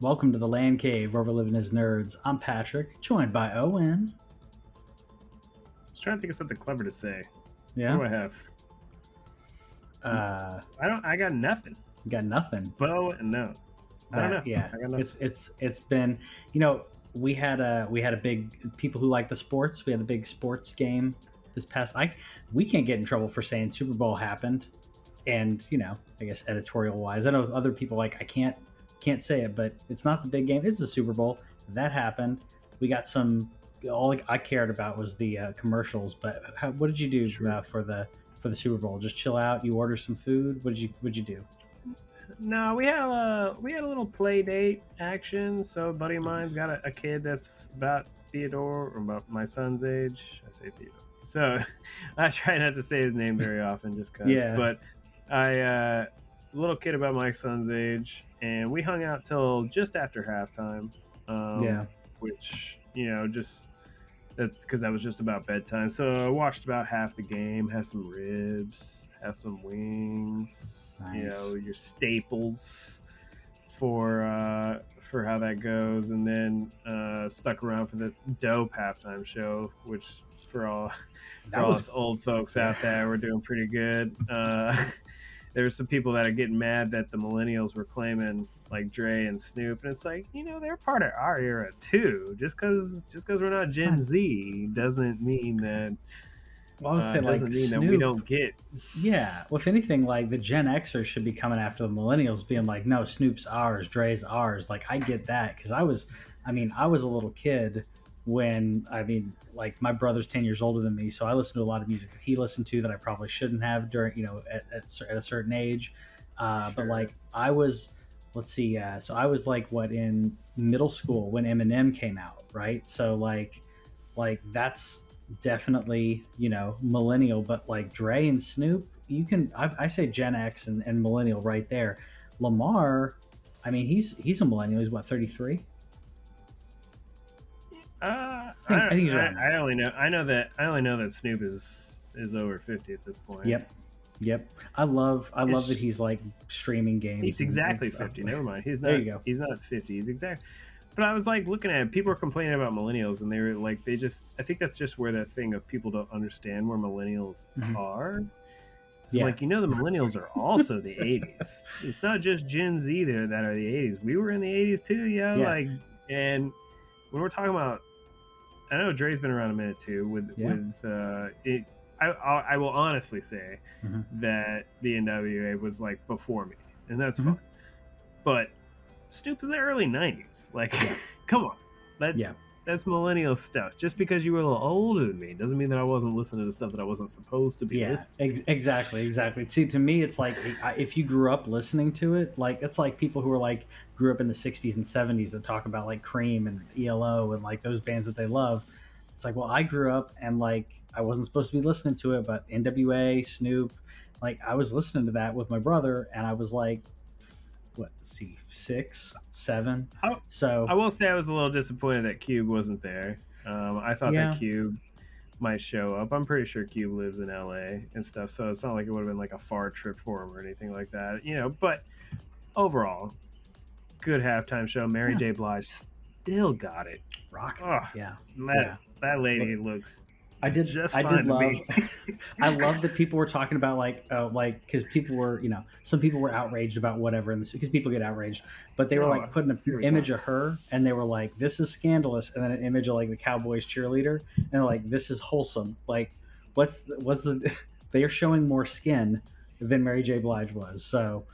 Welcome to the LANCave, where we're living as nerds. I'm Patrick, joined by Owen. I was trying to think of something clever to say. What Yeah. do I have? Uh, I got nothing. got nothing. Bow and no. I don't know. Yeah. I got nothing. It's been, we had a big people who like the sports. We had the big sports game this past. We can't get in trouble for saying Super Bowl happened, and I guess editorial wise, I know other people like I can't say it, but it's not the big game. It's the Super Bowl that happened. We got some. All I cared about was the commercials. But what did you do Sure. for the Super Bowl? Just chill out. You order some food. What'd you do? No, we had a little play date action. So a buddy of mine's Nice. got a kid that's about Theodore, or about my son's age. I say Theodore. So I try not to say his name very often, just cause. Yeah. But a little kid about my son's age, and we hung out till just after halftime. Yeah. Which just because that was just about bedtime. So I watched about half the game, had some ribs, had some wings, Nice. your staples for how that goes, and then stuck around for the dope halftime show, which for all That us was old folks out there, we're doing pretty good. There were some people that are getting mad that the millennials were claiming like Dre and Snoop, and it's like, they're part of our era too. Just because we're not it's Gen not. Z doesn't mean that Well, I was saying like we Snoop. don't get. Yeah. Well, if anything, like the Gen Xers should be coming after the millennials, being like, no, Snoop's ours, Dre's ours. Like I get that because I was a little kid when like my brother's 10 years older than me, so I listened to a lot of music that he listened to that I probably shouldn't have during at a certain age. But Sure. like I was, let's see, so I was like what in middle school when Eminem came out, right? So like that's definitely millennial, but like Dre and Snoop, I say Gen X and millennial right there. Lamar, he's a millennial. He's what, 33? I think he's around there. I only know that Snoop is over 50 at this point. Yep. Yep. I love that It's, he's like streaming games he's and exactly stuff. 50. Never mind. He's There not. you go. He's not 50. He's exact. But I was like looking at it, people are complaining about millennials, and they were like, I think that's just where that thing of people don't understand where millennials Mhm. are. So Yeah. like, the millennials are also the 80s. It's not just Gen Z there that are the 80s. We were in the 80s too, yeah. Yeah. Like, and when we're talking about, I know Dre's been around a minute too. Yeah. It, I will honestly say Mhm. that the NWA was like before me, and that's Mhm. fine. But Snoop is the early 90s. Like, Yeah. come on, Yeah. that's millennial stuff. Just because you were a little older than me doesn't mean that I wasn't listening to stuff that I wasn't supposed to be Yeah, listening to. exactly. See, to me, it's like if you grew up listening to it, like it's like people who are like grew up in the '60s and '70s that talk about like Cream and ELO and like those bands that they love. It's like, well, I grew up and like I wasn't supposed to be listening to it, but NWA, Snoop, like I was listening to that with my brother, and I was like, what? Let's see, 6, 7. I, I So will say I was a little disappointed that Cube wasn't there. I thought that yeah, Cube might show up. I'm pretty sure Cube lives in LA and stuff, so it's not like it would have been like a far trip for him or anything like that, But overall, good halftime show. Mary yeah, J. Blige still got it. rocking it. Oh, Yeah, that yeah. that Look, lady looks just I did fine to love me. I love that people were talking about like because people were some people were outraged about whatever in this because people get outraged, but they were Oh, like putting an here we image go. of her and they were like, this is scandalous, and then an image of like the Cowboys cheerleader, and they're like, this is wholesome. Like what's the they are showing more skin than Mary J. Blige was, so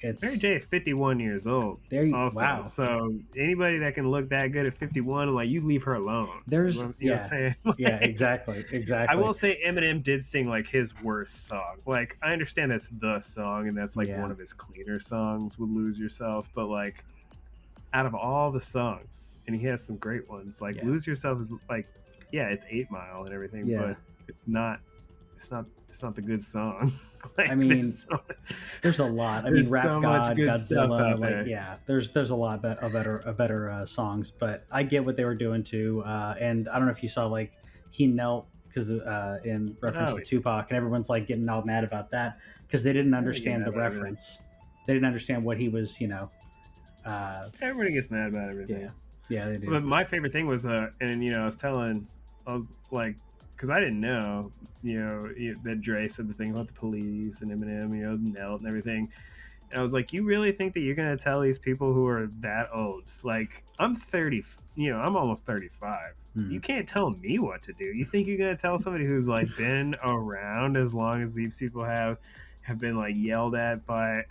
Mary it's J. is 51 years old. there you Also, wow. so anybody that can look that good at 51, like, you leave her alone. There's You know what I'm yeah, saying? yeah, Like, exactly, I exactly. will say Eminem did sing like his worst song. Like, I understand that's the song and that's like Yeah, one of his cleaner songs with Lose Yourself, but like out of all the songs, and he has some great ones, like yeah, Lose Yourself is like, yeah, it's 8 Mile and everything, yeah. but it's not the good song. I Like, mean, there's a lot. I mean, there's Rap so much God, good stuff Godzilla, out like there. yeah, there's a lot of better songs, but I get what they were doing too. And I don't know if you saw like he knelt because in reference Oh to yeah. Tupac, and everyone's like getting all mad about that because they didn't I get understand mad the about everything. reference. They didn't understand what he was, Everybody gets mad about Yeah, everything. yeah, they do. But my favorite thing was, and I was like, because I didn't know, that Dre said the thing about the police and Eminem, knelt and everything. And I was like, you really think that you're gonna tell these people who are that old? Like, I'm 30, I'm almost 35. You Hmm. can't tell me what to do. You think you're gonna tell somebody who's like been around as long as these people have been like yelled at by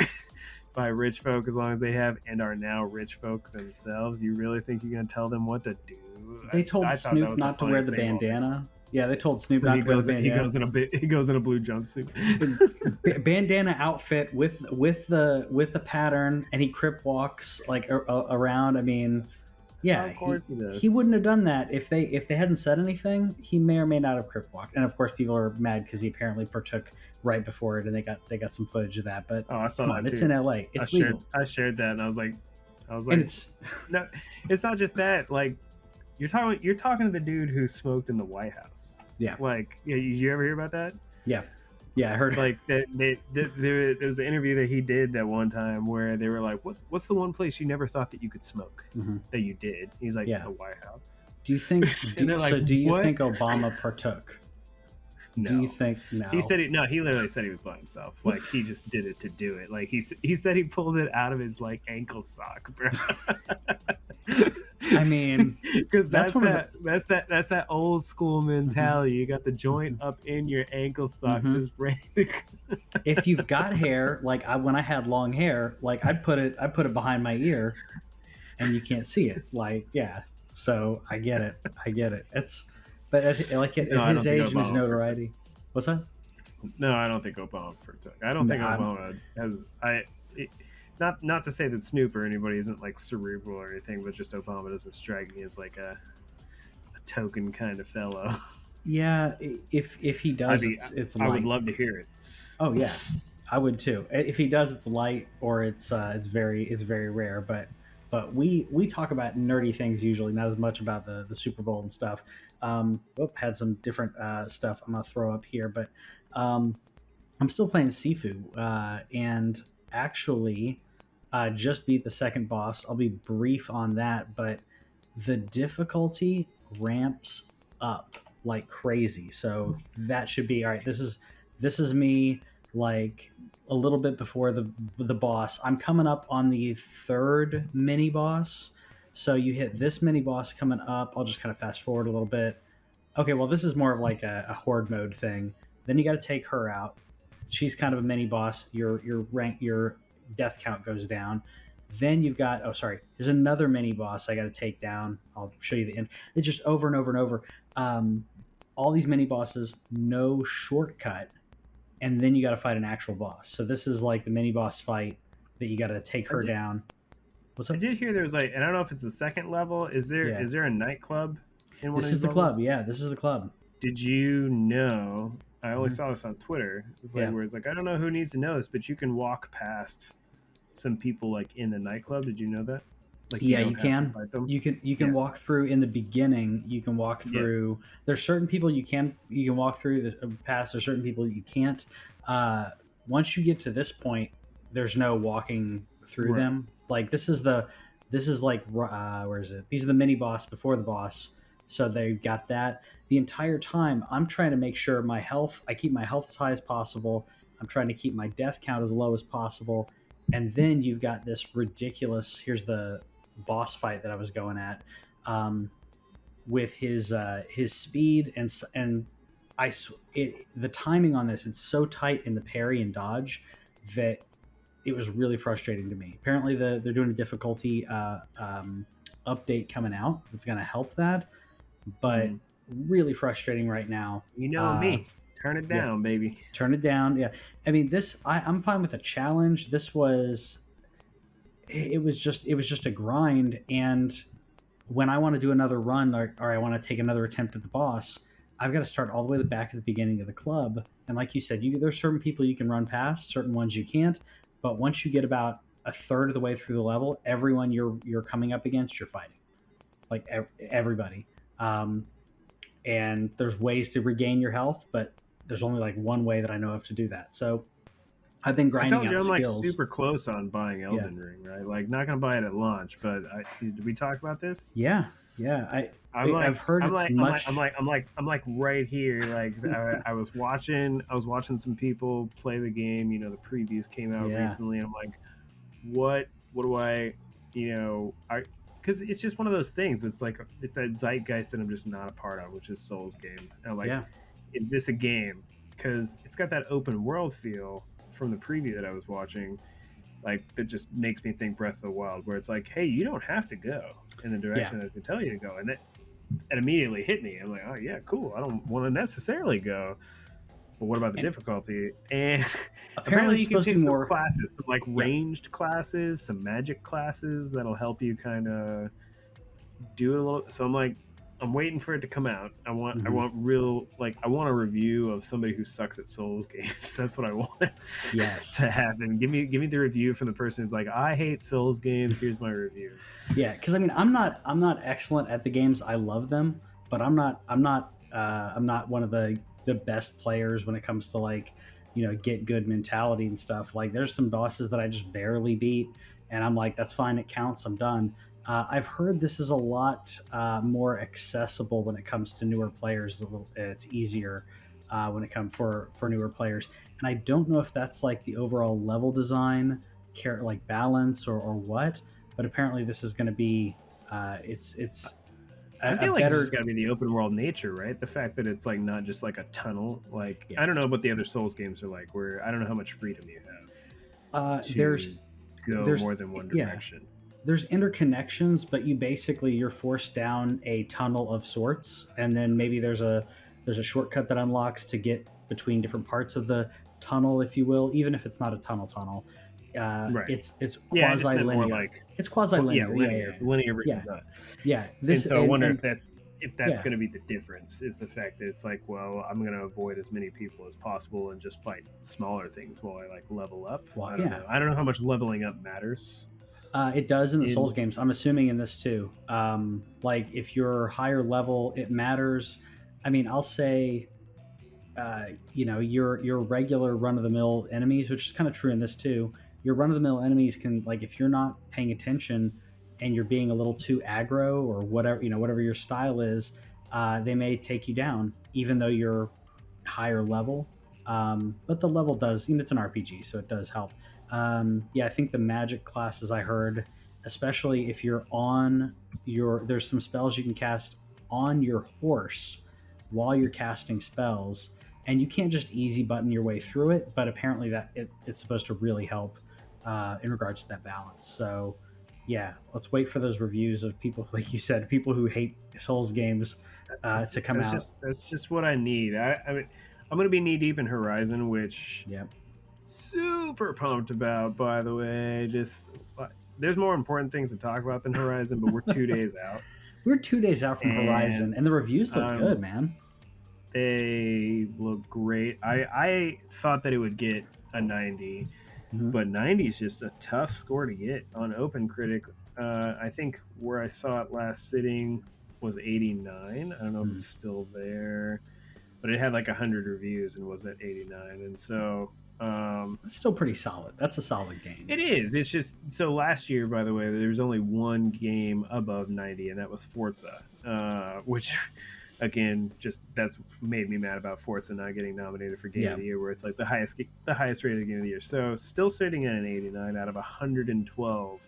by rich folk as long as they have and are now rich folk themselves? You really think you're gonna tell them what to do? They told I thought that Snoop was the not to wear funniest the thing of all time. bandana. Yeah, they told Snoop So not to wear the bandana. he goes in a blue jumpsuit. Bandana outfit with the pattern, and he crip walks like around. I mean, yeah, Of course he he does. wouldn't have done that if they hadn't said anything. He may or may not have crip walked, and of course, people are mad because he apparently partook right before it, and they got some footage of that. But Oh, I saw come that on, it's in too. L.A. It's legal, I shared that, and I was and like, it's no, it's not just that. Like, you're talking to the dude who smoked in the White House. yeah, Like, yeah, did you ever hear about that? yeah, yeah. I heard. Like there was an interview that he did that one time where they were like, what's the one place you never thought that you could smoke Mhm. that you did? He's like, Yeah. the White House. Do you think? And they're like, Do you what? think Obama partook? Do you No. think no? He said it. No, he literally said he was by himself. Like, he just did it to do it. Like, he said he pulled it out of his like ankle sock, bro. I mean, Because that's one of the. that's that old school mentality. You got the joint up in your ankle sock, Mhm. just ready to. If you've got hair, like when I had long hair, like I put it behind my ear, and you can't see it. Like, yeah. So I get it. I get it. But No, at I don't his think age and his Obama partook. notoriety. What's that? No, I don't think Obama partook. I don't No, think Obama has. Not to say that Snoop or anybody isn't like cerebral or anything, but just Obama doesn't strike me as like a token kind of fellow. yeah. If he does, it's I would light. love to hear it. Oh yeah, I would too. If he does, it's light or it's very rare. But we talk about nerdy things usually, not as much about the Super Bowl and stuff. Had some different stuff I'm gonna throw up here, but um, I'm still playing Sifu, and actually just beat the second boss. I'll be brief on that, but the difficulty ramps up like crazy. So that should be all right. This is me like a little bit before the boss. I'm coming up on the third mini boss. So you hit this mini boss coming up. I'll just kind of fast forward a little bit. Okay, well this is more of like a horde mode thing. Then you got to take her out. She's kind of a mini boss. Your death count goes down. Then you've got there's another mini boss I got to take down. I'll show you the end. It's just over and over and over. Um, all these mini bosses, no shortcut, and then you got to fight an actual boss. So this is like the mini boss fight that you got to take I her did, down. What's I up? did hear there was like, and I don't know if it's the second level. Yeah, Is there a nightclub in one of this is these the club. levels? Yeah, this is the club. Did you know? I only Mhm. saw this on Twitter. It's like Yeah, where it's like, I don't know who needs to know this, but you can walk past some people like in the nightclub. Did you know that? Like, you yeah, you don't have to can. fight them. You can Yeah, walk through in the beginning. You can walk yeah, through. There's certain people you can walk through the past. There's certain people you can't. Uh, Once you get to this point, there's no walking through right. them. Like this is like where is it? These are the mini boss before the boss. So they've got that. The entire time, I'm trying to make sure my health. I keep my health as high as possible. I'm trying to keep my death count as low as possible. And then you've got this ridiculous. Here's the boss fight that I was going at, with his speed and the timing on this. It's so tight in the parry and dodge that it was really frustrating to me. Apparently, they're doing a difficulty update coming out that's going to help that, but Mm. really frustrating right now. You know me. Turn it Yeah, down, baby. turn it down. Yeah, I mean I'm fine with a challenge. This was it was just a grind, and when I want to do another run or I want to take another attempt at the boss, I've got to start all the way back at the beginning of the club. And like you said, there's certain people you can run past, certain ones you can't. But once you get about a third of the way through the level, everyone you're coming up against, you're fighting, like everybody. Um, and there's ways to regain your health, but there's only like one way that I know of to do that. So I've been I grinding told you out I'm like skills. super close on buying Yeah, Elden Ring, right? Like not gonna buy it at launch, but did we talk about this? yeah, yeah. I've heard it's much. I'm like right here. Like I was watching some people play the game. You know, the previews came out Yeah, recently. And I'm like, what do I, you know, I because it's just one of those things. It's like it's that zeitgeist that I'm just not a part of, which is Souls games. And I'm like, yeah. is this a game? Because it's got that open world feel from the preview that I was watching, like that just makes me think Breath of the Wild, where it's like, hey, you don't have to go in the Yeah. direction that they tell you to go, and it immediately hit me. I'm like, oh yeah, cool. I don't want to necessarily go, but what about the And difficulty? And apparently, apparently, it's you can supposed to pick be some more. classes, some like Yeah, ranged classes, some magic classes that'll help you kind of do a little. So I'm like, I'm waiting for it to come out. I hmm want real, like, I want a review of somebody who sucks at Souls games. That's what I want yes, to happen. Give me the review from the person who's like, I hate Souls games. Here's my review. yeah. Because I mean, I'm not excellent at the games. I love them, but I'm not one of the best players when it comes to like get good mentality and stuff. Like there's some bosses that I just barely beat, and I'm like, that's fine, it counts, I'm done. I've heard this is a lot more accessible when it comes to newer players. It's easier when it comes for newer players, and I don't know if that's like the overall level design, care like balance or what. But apparently, this is going to be it's I a feel like it's just better. got to be the open world nature, right? The fact that it's like not just like a tunnel. Like Yeah. I don't know what the other Souls games are like, where I don't know how much freedom you have There's to go there's more than one yeah, direction. there's interconnections, but you're forced down a tunnel of sorts, and then maybe there's a shortcut that unlocks to get between different parts of the tunnel, if you will, even if it's not a tunnel. Right. It's Yeah, I just quasi meant more linear. like, It's quasi yeah, linear. Yeah, yeah, linear yeah, versus not. yeah. And This so I wonder and if that's yeah, going to be the difference, is the fact that it's like, well, I'm going to avoid as many people as possible and just fight smaller things while I like level up. well, I don't yeah. know. I don't know how much leveling up matters It does in the Souls in. games. I'm assuming in this too. Like if you're higher level, it matters. I mean, I'll say, your regular run of the mill enemies, which is kind of true in this too. Your run of the mill enemies can, like, if you're not paying attention and you're being a little too aggro or whatever, whatever your style is, they may take you down, even though you're higher level. But the level does, it's an RPG, so it does help. Yeah, I think the magic classes I heard, especially if you're on there's some spells you can cast on your horse while you're casting spells, and you can't just easy button your way through it. But apparently it's supposed to really help in regards to that balance. So yeah, let's wait for those reviews of people like you said, people who hate Souls games to come out. That's just what I need. I mean, I'm going to be knee deep in Horizon, which Yeah. super pumped about, by the way. Just there's more important things to talk about than Horizon, but we're 2 days out, We're 2 days out from and Horizon, and the reviews look um, good, man. they look great. I thought that it would get a 90, Mm-hmm. but 90 is just a tough score to get on Open Critic. I think where I saw it last sitting was 89. I don't know if Mm-hmm. it's still there, but it had like 100 reviews and was at 89. And so That's still pretty solid. That's a solid game. it is. It's just so last year, by the way, there was only one game above 90, and that was Forza, which again, just that's made me mad about Forza not getting nominated for Game Yeah. of the Year, where it's like the highest rated game of the year. So still sitting at an 89 out of 112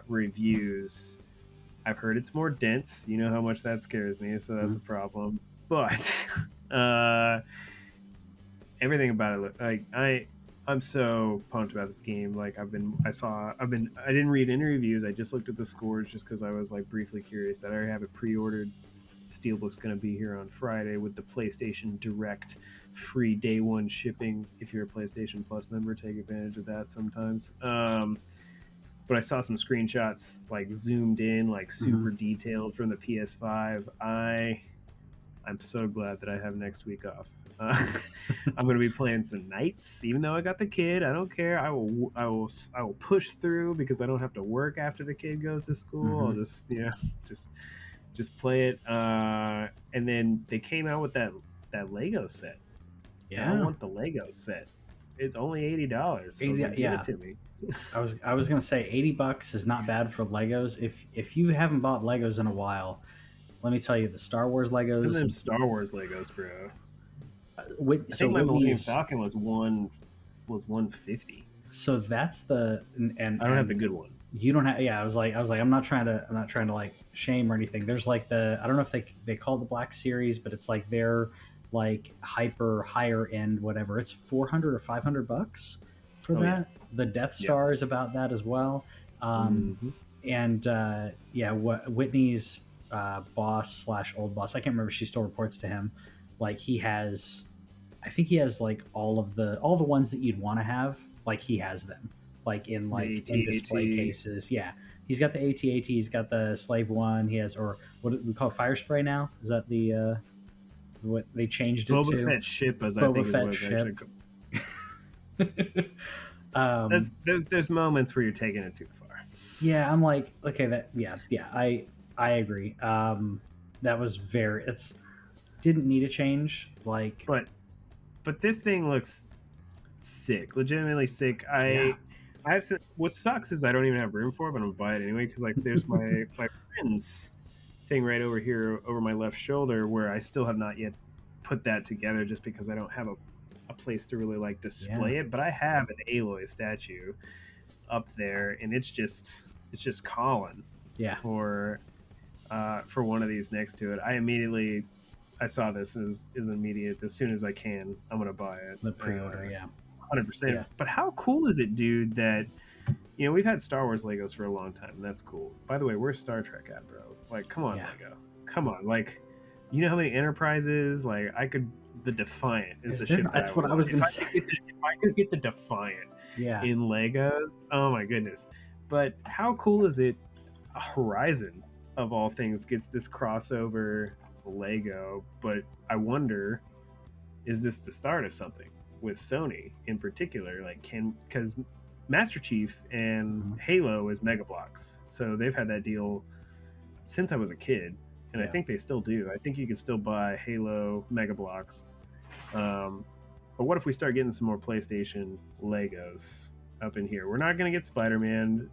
reviews. I've heard it's more dense. You know how much that scares me, so that's a problem. But everything about it, like I'm so pumped about this game. Like I didn't read any reviews. I just looked at the scores just because I was like briefly curious. I already have it pre-ordered. Steelbook's going to be here on Friday with the PlayStation Direct free day one shipping. If you're a PlayStation Plus member, take advantage of that sometimes. But I saw some screenshots like zoomed in, like super detailed from the PS5. I'm so glad that I have next week off. I'm going to be playing some nights, even though I got the kid. I don't care. I will push through because I don't have to work after the kid goes to school. I'll just just play it. And then they came out with that Lego set. And I Yeah. want the Lego set. it's only $80. So I was like, give it Yeah, to me. I was gonna say $80 is not bad for Legos. If you haven't bought Legos in a while, let me tell you, the Star Wars Some of Legos. them Star Wars Legos, bro. I So think my Millennium Whitney's. Falcon was 150. So that's the I don't have the and good one. you don't have. Yeah, I was like, I'm not trying to like shame or anything. There's like I don't know if they call it the Black Series, but it's like their like hyper higher end whatever. It's 400 or $500 for Oh yeah, that. The Death yeah. Star is about that as well. Mm-hmm. And yeah, what Whitney's boss slash old boss, I can't remember. She still reports to him. Like he has, I think he has like all the ones that you'd want to have. Like he has them, like in display cases. Yeah, he's got the AT-AT. He's got the Slave One. He has, or what do we call it, Fire Spray now? Is that the what they changed it Boba to? Fett ship, as I Boba think is Fett what it's ship. actually. There's moments where you're taking it too far. Yeah, I'm like, okay, I agree. That was it's didn't need a change. Like, But this thing looks sick, legitimately sick. yeah, I have what sucks is I don't even have room for it, but I'm gonna buy it anyway because like there's my friend's thing right over here over my left shoulder where I still have not yet put that together just because I don't have a place to really like display it. But I have an Aloy statue up there, and it's just calling yeah. for one of these next to it. I saw this as immediate. As soon as I can, I'm gonna buy it. The pre-order, yeah, 100%. Yeah. But how cool is it, dude? That we've had Star Wars Legos for a long time, and that's cool. By the way, where's Star Trek at, bro? Like, come on, Yeah. Lego, come on. Like, you know how many Enterprises? Like, the Defiant is the ship. That's what I was gonna say. If I could get the Defiant, Yeah, in Legos, oh my goodness! But how cool is it? Horizon, of all things, gets this crossover Lego, but I wonder, is this the start of something with Sony in particular? Like, because Master Chief and Halo is Mega Bloks, so they've had that deal since I was a kid, and I think they still do. I think you can still buy Halo Mega Bloks. But what if we start getting some more PlayStation Legos up in here? We're not going to get Spider-Man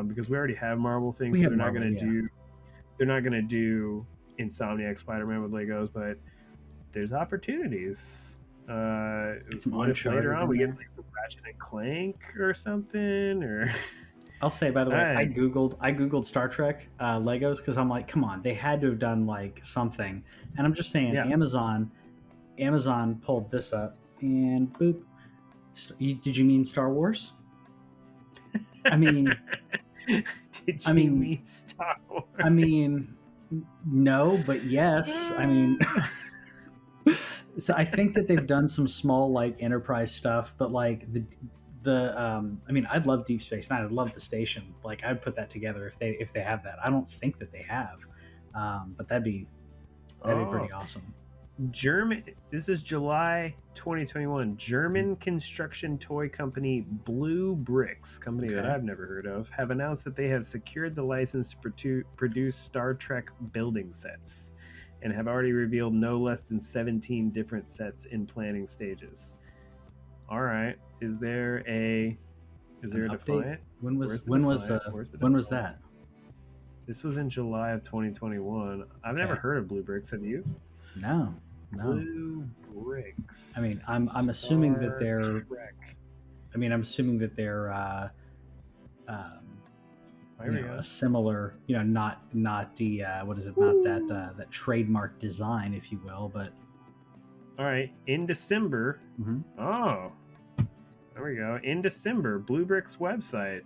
because we already have Marvel things. So they're not going to do Insomniac Spider-Man with Legos, but there's opportunities. What if later on we get like some Ratchet and Clank or something? Or I'll say, by the way, I googled Star Trek Legos because I'm like, come on, they had to have done like something. And I'm just saying, Amazon pulled this up and boop. Did you mean Star Wars? I mean, did you mean Star Wars? I mean, no, but yes. I mean, so I think that they've done some small like enterprise stuff, but like I mean, I'd love Deep Space Nine. I'd love the station. Like, I'd put that together if they have that. I don't think that they have, but that'd be pretty awesome. This is July 2021. German construction toy company Blue Bricks, company that I've never heard of, have announced that they have secured the license to produce Star Trek building sets and have already revealed no less than 17 different sets in planning stages. All right. Is there a Defiant? When was that? This was in July of 2021. I've never heard of Blue Bricks. Have you? No. Blue Bricks. I mean, I'm assuming that they're. I'm assuming that they're a similar, not the what is it? Not that trademark design, if you will, but. All right, in December. Mm-hmm. Oh, there we go. In December, Blue Bricks website,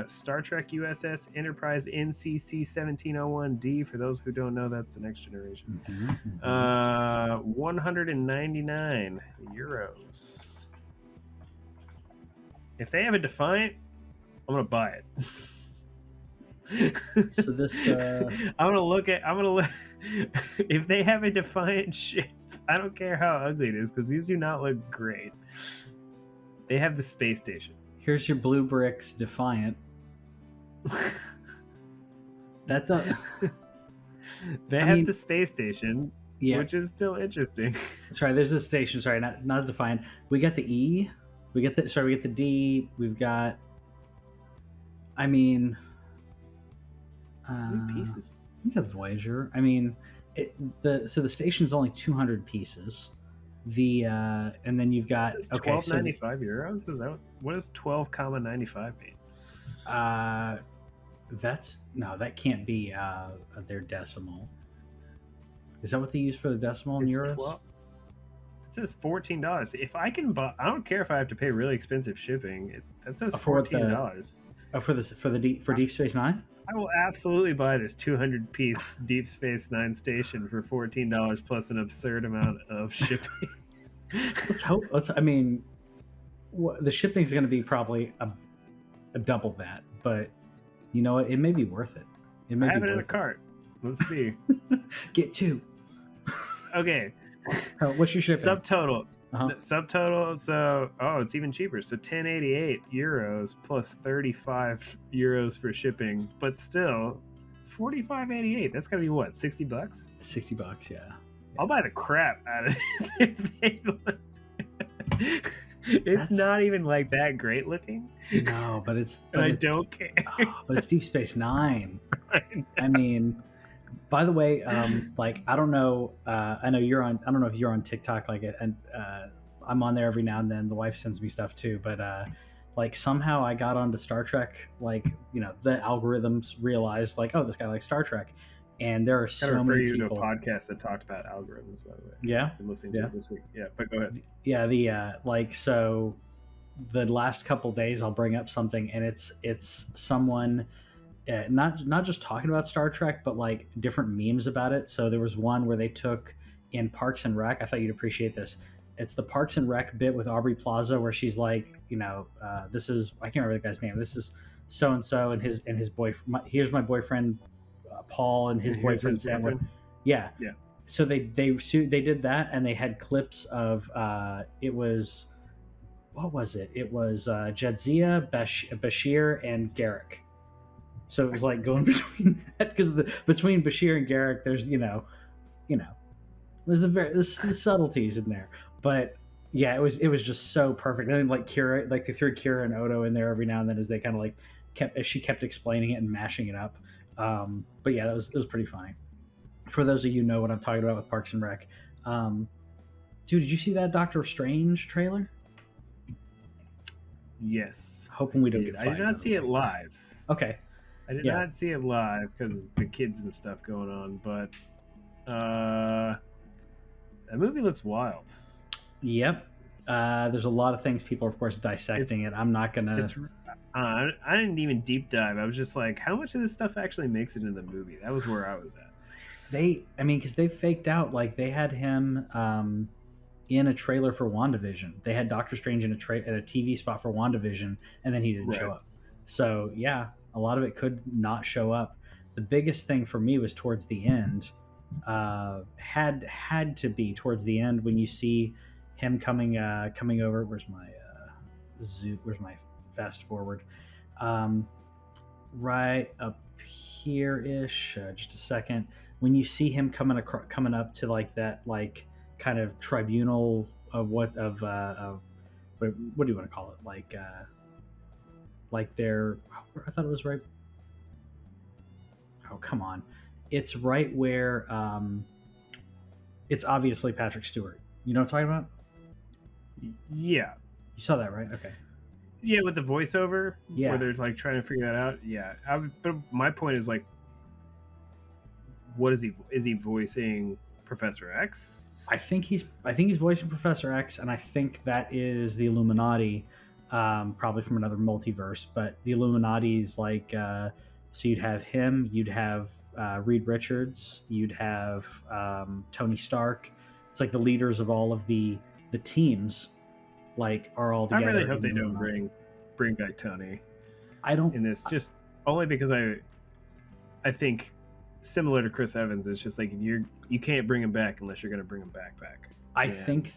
Star Trek USS Enterprise NCC 1701D. For those who don't know, that's the next generation. 199 euros. If they have a Defiant, I'm gonna buy it. So this, I'm gonna look. If they have a Defiant ship, I don't care how ugly it is because these do not look great. They have the space station. Here's your Blue Bricks Defiant. They have the space station, which is still interesting. Sorry, there's a station. Sorry, not Defiant. We got the E. We get the sorry, we get the D. We've got. I mean, How many pieces is this? we got Voyager. I mean, the station's only 200 pieces. And then you've got This is okay, so 12.95 euros. Is that what does 12.95 mean? that's no, that can't be their decimal. Is that what they use for the decimal in It's euros? 12. It says $14. If I can buy, I don't care if I have to pay really expensive shipping. That says For what the- $14. Oh, for Deep Space Nine. I will absolutely buy this 200-piece Deep Space Nine station for $14 plus an absurd amount of shipping. Let's hope. I mean, the shipping is going to be probably a double that, but you know what? It may be worth it. It may I have be it in a worth cart. Let's see. Get two. Okay. What's your shipping? Subtotal. Uh-huh. Subtotal. So, it's even cheaper. So 1088 euros plus 35 euros for shipping, but still 45.88. That's gotta be what, $60? $60, yeah. I'll buy the crap out of this. It's not even like that great looking. No, but it's. But I don't care. But it's Deep Space Nine. I mean, by the way, like I don't know. I know you're on. I don't know if you're on TikTok, and I'm on there every now and then. The wife sends me stuff too, but like somehow I got onto Star Trek. Like the algorithms realized like, oh, this guy likes Star Trek, and there are so many people. To a podcast that talked about algorithms, by the way. Yeah, I've been listening to it this week. Yeah, but go ahead. Yeah, so the last couple days I'll bring up something, and it's someone. Not just talking about Star Trek, but like different memes about it. So there was one where they took in Parks and Rec. I thought you'd appreciate this. It's the Parks and Rec bit with Aubrey Plaza where she's like, this is I can't remember the guy's name. This is so and so and his boyfriend. Here's my boyfriend Paul and his boyfriend Sam. Yeah. So they did that, and they had clips of it was what was it? It was Jadzia, Bashir, and Garrick. So it was like going between that because between Bashir and Garrick, there's there's the subtleties in there, but yeah, it was just so perfect. And then like Kira, like they threw Kira and Odo in there every now and then as they kind of like she kept explaining it and mashing it up. But yeah, it was pretty funny. For those of you who know what I'm talking about with Parks and Rec, dude, did you see that Doctor Strange trailer? Yes, hoping we don't get fired. I did not see it live. Okay. I did not see it live because the kids and stuff going on, but that movie looks wild. Yep. There's a lot of things people are, of course, dissecting it. I'm not going to... I didn't even deep dive. I was just like, how much of this stuff actually makes it into the movie? That was where I was at. Because they faked out, like, they had him in a trailer for WandaVision. They had Doctor Strange in a TV spot for WandaVision, and then he didn't show up. So, yeah, a lot of it could not show up. The biggest thing for me was towards the end. Had to be towards the end when you see him coming over. Where's my Where's my fast forward? Right up here ish. Just a second. When you see him coming up to like that like kind of tribunal of what do you want to call it? Like their, I thought it was right. Oh, come on. It's right where it's obviously Patrick Stewart. You know what I'm talking about? Yeah. You saw that, right? Okay. Yeah, with the voiceover, yeah, where they're like trying to figure that out. Yeah, but my point is like, what is he? Is he voicing Professor X? I think he's voicing Professor X, and I think that is the Illuminati, probably from another multiverse. But the Illuminati's like, so you'd have him, you'd have Reed Richards, you'd have Tony Stark. It's like the leaders of all of the teams. Like are all together. I really hope they don't bring back Tony. I don't in this, just only because I think similar to Chris Evans, it's just like you can't bring him back unless you're going to bring him back. I think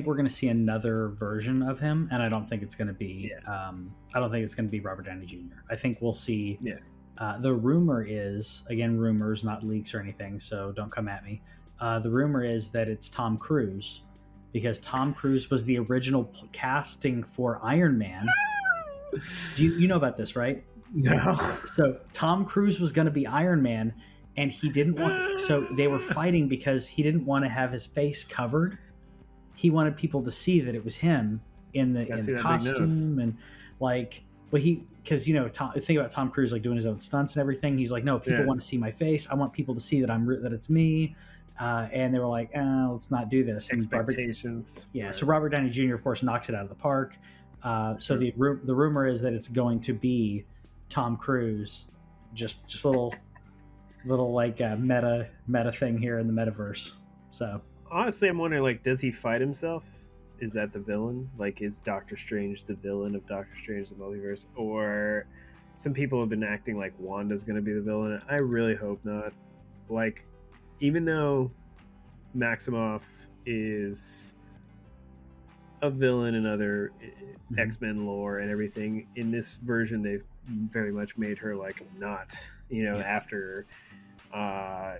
we're going to see another version of him, and I don't think it's going to be. I don't think it's going to be Robert Downey Jr. I think we'll see. Yeah. The rumor is, again, rumors, not leaks or anything, so don't come at me. The rumor is that it's Tom Cruise. because Tom Cruise was the original casting for Iron Man. Do you know about this, right? No. So Tom Cruise was going to be Iron Man, and he didn't want. So they were fighting because he didn't want to have his face covered. He wanted people to see that it was him in the costume and like. Well, because think about Tom Cruise like doing his own stunts and everything. He's like, no, people want to see my face. I want people to see that that it's me. And they were like, let's not do this. Expectations. Right. So Robert Downey Jr. of course knocks it out of the park. So the rumor is that it's going to be Tom Cruise, just little like meta thing here in the metaverse. So honestly, I'm wondering, like, does he fight himself? Is that the villain? Like, is Doctor Strange the villain of Doctor Strange the Multiverse? Or some people have been acting like Wanda's going to be the villain. I really hope not. Like, even though Maximoff is a villain in other X-Men lore and everything, in this version they've very much made her like not, after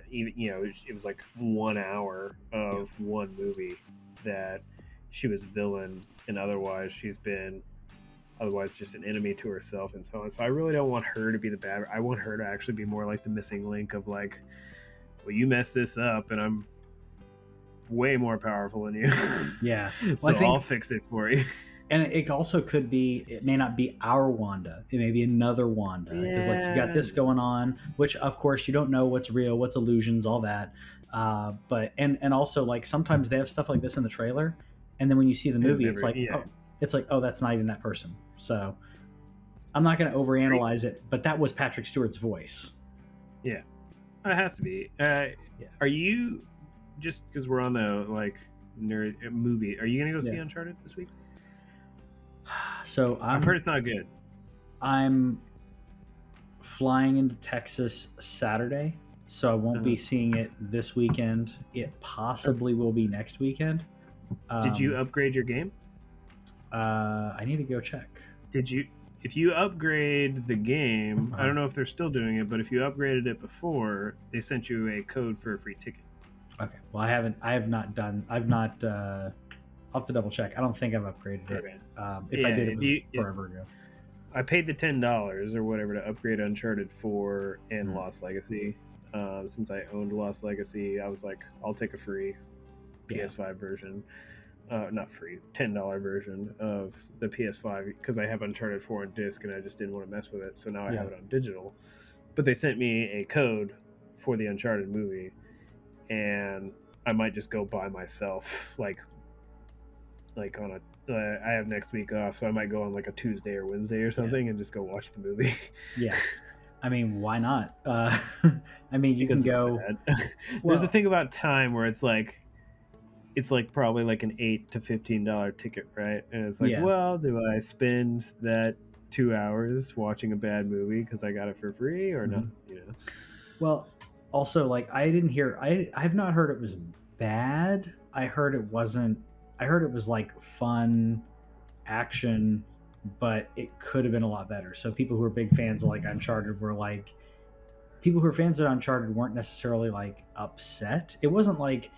even it was like 1 hour of one movie that she was a villain, and otherwise she's been just an enemy to herself and so on. So I really don't want her to be the bad. I want her to actually be more like the missing link of like, well, you messed this up and I'm way more powerful than you. Yeah. So I'll fix it for you. And it also could be, it may not be our Wanda. It may be another Wanda. Because like you got this going on, which of course you don't know what's real, what's illusions, all that. But also like sometimes they have stuff like this in the trailer. And then when you see the movie, it's like, oh, that's not even that person. So I'm not going to overanalyze it, but that was Patrick Stewart's voice. Yeah, it has to be. Are you, just because we're on the like nerd movie, are you going to go see Uncharted this week? So I've heard it's not good. I'm flying into Texas Saturday, so I won't be seeing it this weekend. It possibly will be next weekend. Did you upgrade your game? I need to go check. Did you? If you upgrade the game, I don't know if they're still doing it, but if you upgraded it before, they sent you a code for a free ticket. Okay. Well, I'll have to double check. I don't think I've upgraded it. Okay. If I did, it was forever ago. I paid the $10 or whatever to upgrade Uncharted 4 and Lost Legacy. Since I owned Lost Legacy, I was like, I'll take a free PS5 version. Not free, $10 version of the PS5 because I have Uncharted 4 on disc and I just didn't want to mess with it. So now I have it on digital. But they sent me a code for the Uncharted movie, and I might just go by myself, like on a. I have next week off, so I might go on like a Tuesday or Wednesday or something and just go watch the movie. Yeah. I mean, why not? I mean, you can go. There's a thing about time where it's like probably like an $8 to $15 ticket, right? And it's like, well, do I spend that 2 hours watching a bad movie because I got it for free or not? Well, also, like I have not heard it was bad. I heard it was like fun action, but it could have been a lot better. So people who are big fans of like Uncharted were like, people who are fans of Uncharted weren't necessarily like upset. It wasn't like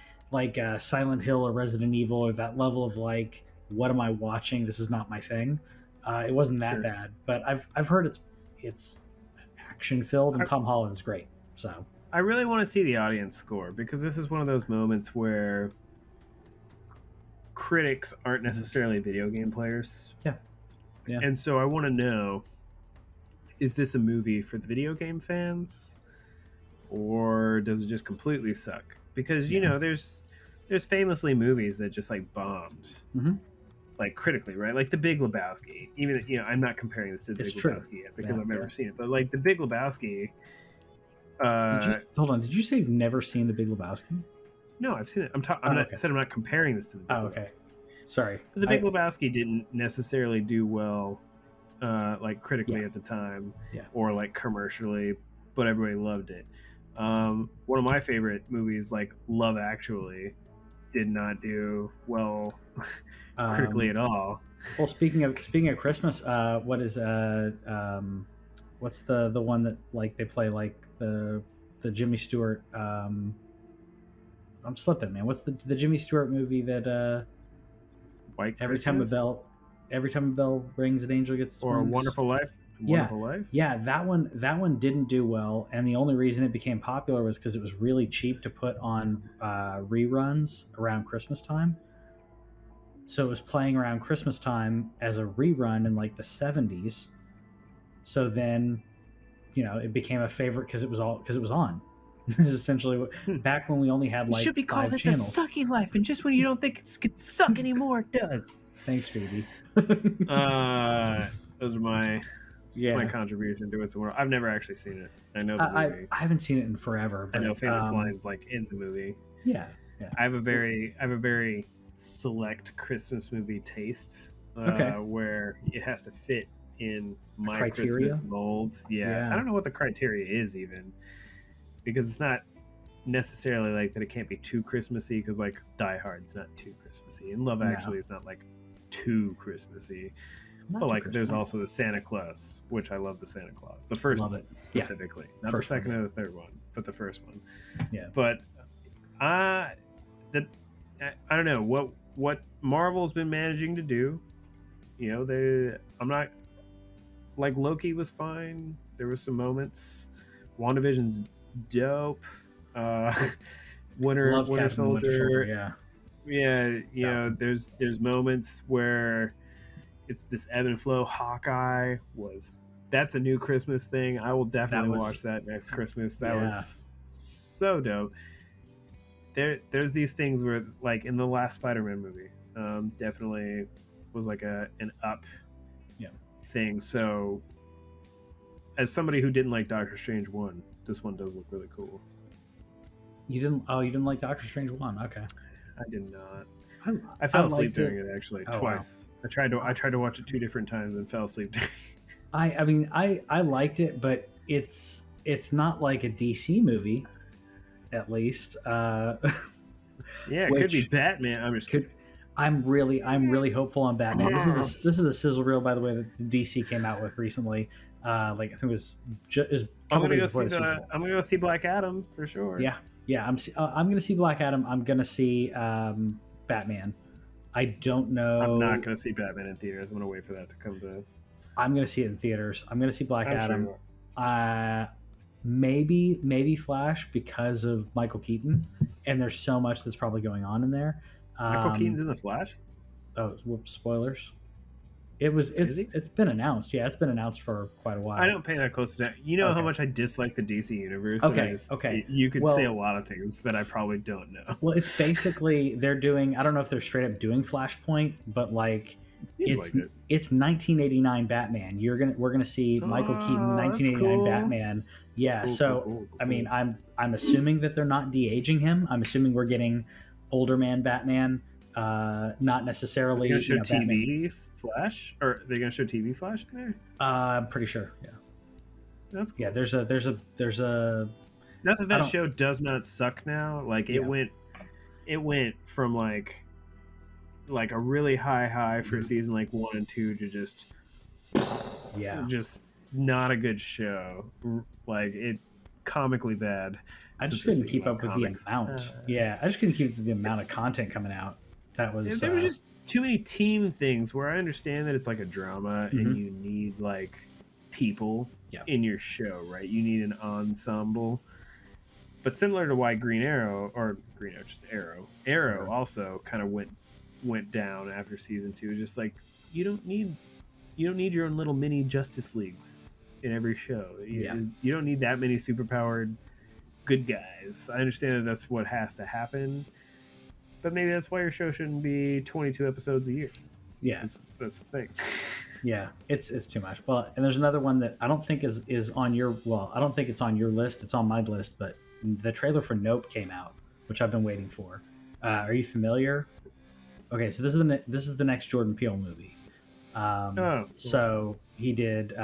Silent Hill or Resident Evil or that level of like, what am I watching? This is not my thing. It wasn't that bad, but I've heard it's action filled and Tom Holland is great. So I really want to see the audience score because this is one of those moments where critics aren't necessarily video game players. Yeah. And so I want to know, is this a movie for the video game fans or does it just completely suck? Because, there's famously movies that just like bombed, like critically, right? Like The Big Lebowski. Even, I'm not comparing this to The Big Lebowski yet because I've never seen it. But like The Big Lebowski. Hold on. Did you say you've never seen The Big Lebowski? No, I've seen it. I said I'm not comparing this to The Big Lebowski. Okay. Sorry. But The Big Lebowski didn't necessarily do well, like critically at the time, or like commercially, but everybody loved it. One of my favorite movies, like Love Actually, did not do well critically at all. Well, speaking of Christmas, what's the one that like they play like the Jimmy Stewart? I'm slipping, man. What's the Jimmy Stewart movie that White Every time a Christmas bell, every time a bell rings, an angel gets its or A wings. Wonderful Life. It's a Yeah, Wonderful Life. yeah, that one didn't do well, and the only reason it became popular was because it was really cheap to put on reruns around Christmas time. So it was playing around Christmas time as a rerun in like the 70s. So then, it became a favorite because it was on. This is essentially Hmm. back when we only had It like should be called 5 It's a channels. Sucky Life, and just when you don't think it can suck anymore, it does. Thanks, Phoebe. Those are my It's my Yeah, contribution to It's a World. I've never actually seen it. I know the I movie. I haven't seen it in forever, I but know famous lines like in the movie. yeah, yeah. I have a very select Christmas movie taste, Okay. where it has to fit in my Criteria? Christmas mold. Yeah, I Yeah. don't know what the criteria is even, because it's not necessarily like that. It can't be too Christmassy, because like Die Hard's not too Christmassy, and Love No, Actually is not like too Christmassy. not But too like, there's Christmas. also the Santa Claus, which I love the Santa Claus, the first Love one it. Yeah. specifically, not First the one, second yeah. or the third one, but the first one. Yeah. But that I don't know what Marvel's been managing to do. I'm not like, Loki was fine. There was some moments. WandaVision's dope. Uh, Winter Love Winter Captain Winter Soldier. Soldier. Yeah. Yeah, Yeah. there's moments where it's this ebb and flow. That's a new Christmas thing. I will definitely watch that next Christmas. That Yeah. was so dope. There's these things where, like in the last Spider-Man movie, definitely was like an up Yeah. thing. So as somebody who didn't like Doctor Strange 1, this one does look really cool. You didn't like Doctor Strange 1? Okay. I did not. I I fell asleep liked during it actually Oh, twice. wow. I tried to watch it 2 different times and fell asleep. I mean, I liked it, but it's not like a DC movie, at least. Yeah, it could be Which Batman. I'm just could I'm really hopeful on Batman. This is the sizzle reel, by the way, that the DC came out with recently. Like I think it was it was a I'm couple gonna days go before see the Super Bowl. I'm gonna go see Black Adam for sure. Yeah, yeah. I'm gonna see Black Adam. I'm gonna see Batman. I don't know. I'm not gonna see Batman in theaters. I'm gonna wait for that to come to. I'm gonna see it in theaters. I'm gonna see Black I'm Adam. sure Maybe Flash because of Michael Keaton, and there's so much that's probably going on in there. Michael Keaton's in the Flash. Oh, whoops! Spoilers. Is he? It's been announced. Yeah, it's been announced for quite a while. I don't pay that close attention. You know how Okay. much I dislike the DC universe. Okay, okay. You could Well- say a lot of things that I probably don't know. Well, it's basically they're doing. I don't know if they're straight up doing Flashpoint, but like It seems like it. it's 1989 Batman. We're gonna see Michael Keaton, that's 1989 cool. Batman. Yeah. Cool, So cool. I mean, I'm assuming that they're not de-aging him. I'm assuming we're getting older man Batman. Not necessarily. Are they gonna show Batman. TV Flash, or are they gonna show TV Flash in there? I'm pretty sure. Yeah. That's cool. Yeah. There's a. Not that I that don't- show does not suck now. Like Yeah. it went from like a really high for Mhm. season like 1 and 2 to just not a good show. Like, it comically bad. I just Since couldn't it's keep being up with comics. the amount. Yeah, I just couldn't keep up with the amount of content coming out. That was. There was just too many team things where I understand that it's like a drama Mhm. and you need like people Yeah. in your show, right? You need an ensemble. But similar to why Arrow, Arrow Arrow. also kind of went down after season 2. Just like, you don't need your own little mini Justice Leagues in every show. You don't need that many superpowered good guys. I understand that that's what has to happen, but maybe that's why your show shouldn't be 22 episodes a year. Yeah. That's the thing. Yeah, it's too much. Well, and there's another one that I don't think is on your. Well, I don't think it's on your list. It's on my list, but the trailer for Nope came out, which I've been waiting for. Are you familiar? Okay, so this is the next Jordan Peele movie. Cool. So he did Get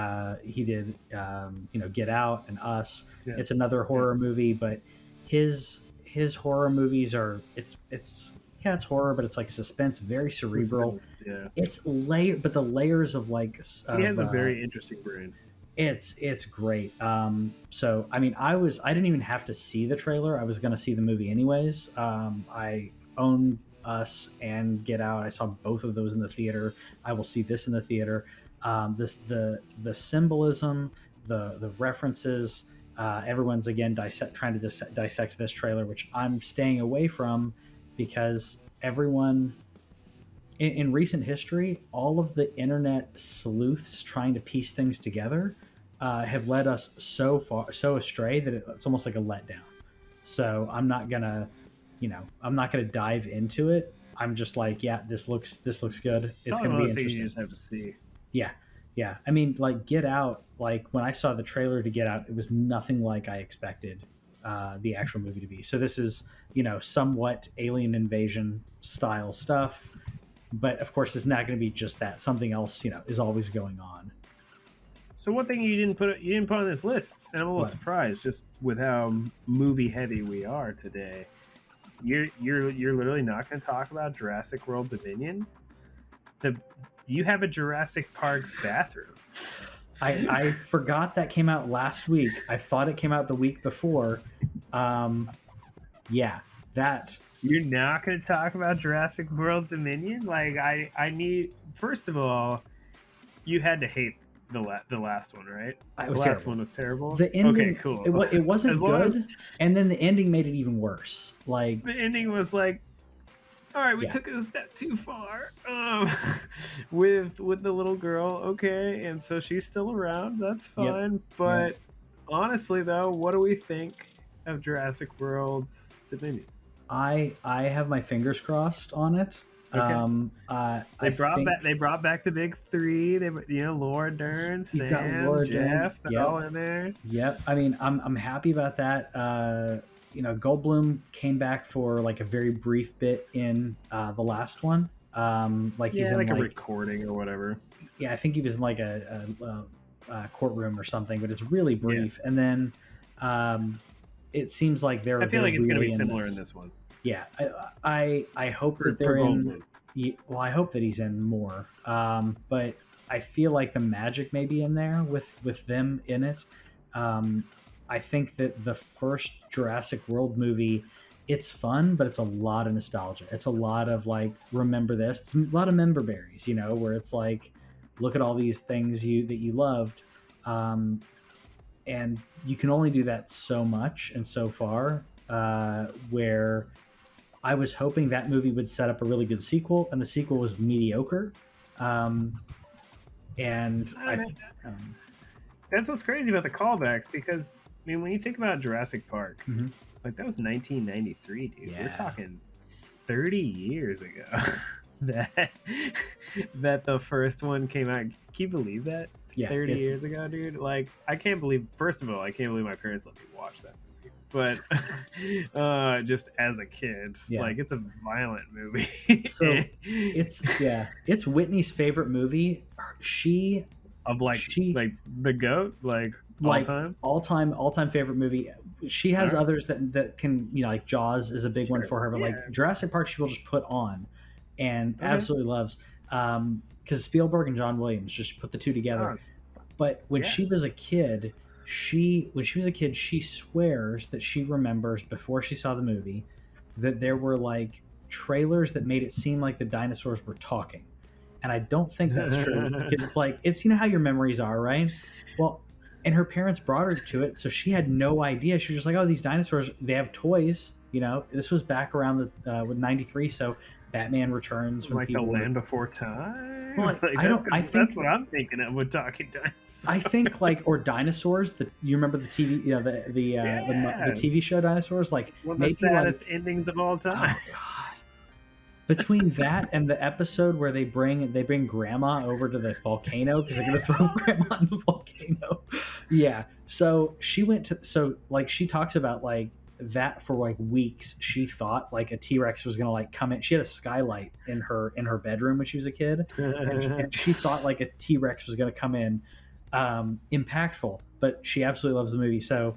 Out and Us. Yeah. It's another horror movie, but his horror movies are it's horror, but it's like suspense, very cerebral. Suspense, yeah. It's but the layers of like He has a very interesting brain. it's great. So I mean, I didn't even have to see the trailer. I was going to see the movie anyways. I own Us and Get Out. I saw both of those in the theater. I will see this in the theater. This the symbolism, the references. Everyone's again trying to dissect this trailer, which I'm staying away from because everyone in recent history, all of the internet sleuths trying to piece things together have led us so astray that it's almost like a letdown. So I'm not gonna, I'm not gonna dive into it. I'm just like, yeah, this looks good. It's It's probably gonna one of be those things you interesting. just have to see. Yeah, yeah. I mean, like Get Out. Like when I saw the trailer to Get Out, it was nothing like I expected the actual movie to be. So this is, somewhat alien invasion style stuff, but of course, it's not going to be just that. Something else, is always going on. So one thing you didn't put on this list, and I'm a little What? surprised just with how movie heavy we are today. You're literally not going to talk about Jurassic World Dominion. You have a Jurassic Park bathroom. I forgot that came out last week. I thought it came out the week before. Yeah, that. You're not going to talk about Jurassic World Dominion? Like I need, first of all, you had to hate the last one, right? It The was last terrible. one was terrible. The ending, Okay, cool. it wasn't As long as good, and then the ending made it even worse. Like the ending was like, all right, we Yeah. took it a step too far. With the little girl, okay, and so she's still around. That's fine. Yep. But honestly, though, what do we think of Jurassic World Dominion? I have my fingers crossed on it. Okay. They I brought back the big three. They, Laura Dern, you've got Sam, Laura Dern. Jeff. They're Yep. all in there. Yep. I mean, I'm happy about that. Goldblum came back for like a very brief bit in the last one. Like he's Yeah, in like a recording or whatever. Yeah, I think he was in like a courtroom or something, but it's really brief. And then it seems like I feel like it's going to be really similar in this one. Yeah, I hope that they're for in. Goldblum. Well, I hope that he's in more. But I feel like the magic may be in there with them in it. I think that the first Jurassic World movie, it's fun, but it's a lot of nostalgia. It's a lot of like, remember this. It's a lot of member berries, where it's like, look at all these things that you loved, and you can only do that so much and so far. Where I was hoping that movie would set up a really good sequel, and the sequel was mediocre. And That's what's crazy about the callbacks, because I mean, when you think about Jurassic Park, like that was 1993, dude. Yeah. We're talking 30 years ago that the first one came out. Can you believe that? Yeah, 30 years ago, dude. Like, I can't believe. First of all, I can't believe my parents let me watch that movie. But just as a kid, like, it's a violent movie. So it's Whitney's favorite movie. She the goat, like all time favorite movie. She has others that can, like Jaws is a big one for her, but like Jurassic Park she will just put on and absolutely loves, because Spielberg and John Williams just put the two together. But when she was a kid, she swears that she remembers before she saw the movie that there were like trailers that made it seem like the dinosaurs were talking. And I don't think that's true, because it's like, it's, how your memories are, right? Well, and her parents brought her to it, so she had no idea. She was just like, oh, these dinosaurs, they have toys. This was back around with 93, so Batman Returns. When like the Land Before Time. Well, I think that's what I'm thinking of with talking dinosaurs. I think or dinosaurs. You remember the TV, the TV show Dinosaurs, like one of the saddest endings of all time. Oh, God. Between that and the episode where they bring Grandma over to the volcano because they're gonna throw Grandma in the volcano. Yeah. So she she talks about like that for like weeks. She thought like a T-Rex was gonna like come in. She had a skylight in her bedroom when she was a kid, and she thought like a T-Rex was gonna come in. Impactful, but she absolutely loves the movie. So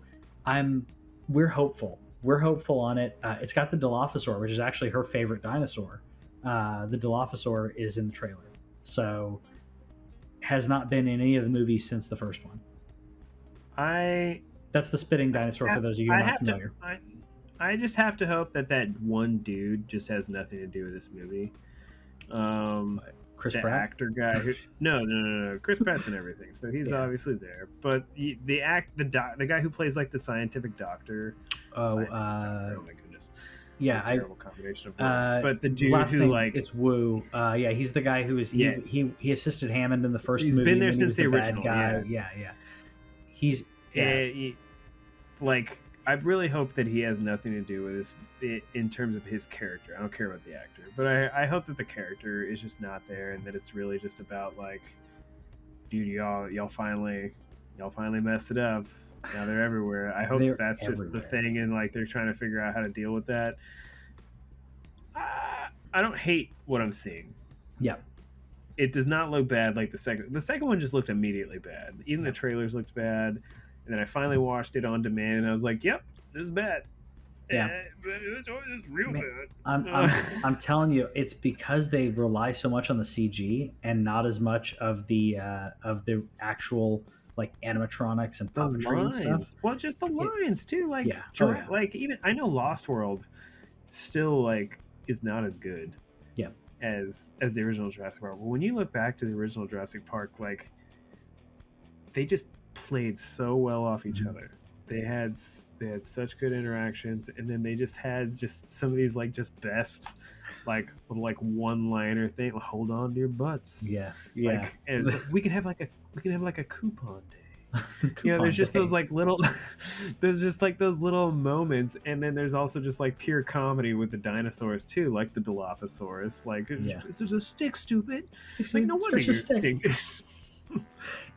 we're hopeful. We're hopeful on it. It's got the Dilophosaur, which is actually her favorite dinosaur. The Dilophosaur is in the trailer, so has not been in any of the movies since the first one. That's the spitting dinosaur, for those of you who are not familiar. I just have to hope that that one dude just has nothing to do with this movie. What, Chris The Pratt? actor guy who no, Chris Pratt's and everything, so he's Yeah. obviously there. But the guy who plays like the scientific doctor, Oh, oh my goodness, yeah. what a terrible combination of words. But the dude Last who name like it's Wu. Yeah, he's the guy who is yeah, he assisted Hammond in the first he's movie, been and there then he since was the the bad original. guy. Yeah, Yeah. He's yeah. and like I really hope that he has nothing to do with this in terms of his character. I don't care about the actor, but I hope that the character is just not there, and that it's really just about like, dude, y'all finally messed it up. Now they're everywhere. I hope They're that's just the everywhere. thing, and like they're trying to figure out how to deal with that. I don't hate what I'm seeing. Yeah. It does not look bad like the second. The second one just looked immediately bad. Even the trailers looked bad. And then I finally watched it on demand, and I was like, "Yep, this is bad. Yeah. It's real Man, bad." I'm telling you, it's because they rely so much on the CG and not as much of the actual like animatronics and The puppetry and stuff. lines, well, just the It, lines too. Like, yeah. Oh yeah. like even I know Lost World still like is not as good Yeah. as the original Jurassic Park. But when you look back to the original Jurassic Park, like they just played so well off each other. They had such good interactions, and then they just had just some of these like just best like one liner thing. Like, hold on to your butts. Yeah. Like, as we could have like a coupon day. Coupon There's just day. those like little there's just like those little moments, and then there's also just like pure comedy with the dinosaurs too, like the Dilophosaurus. Like it's just a stick, stupid. Like no wonder you're stupid.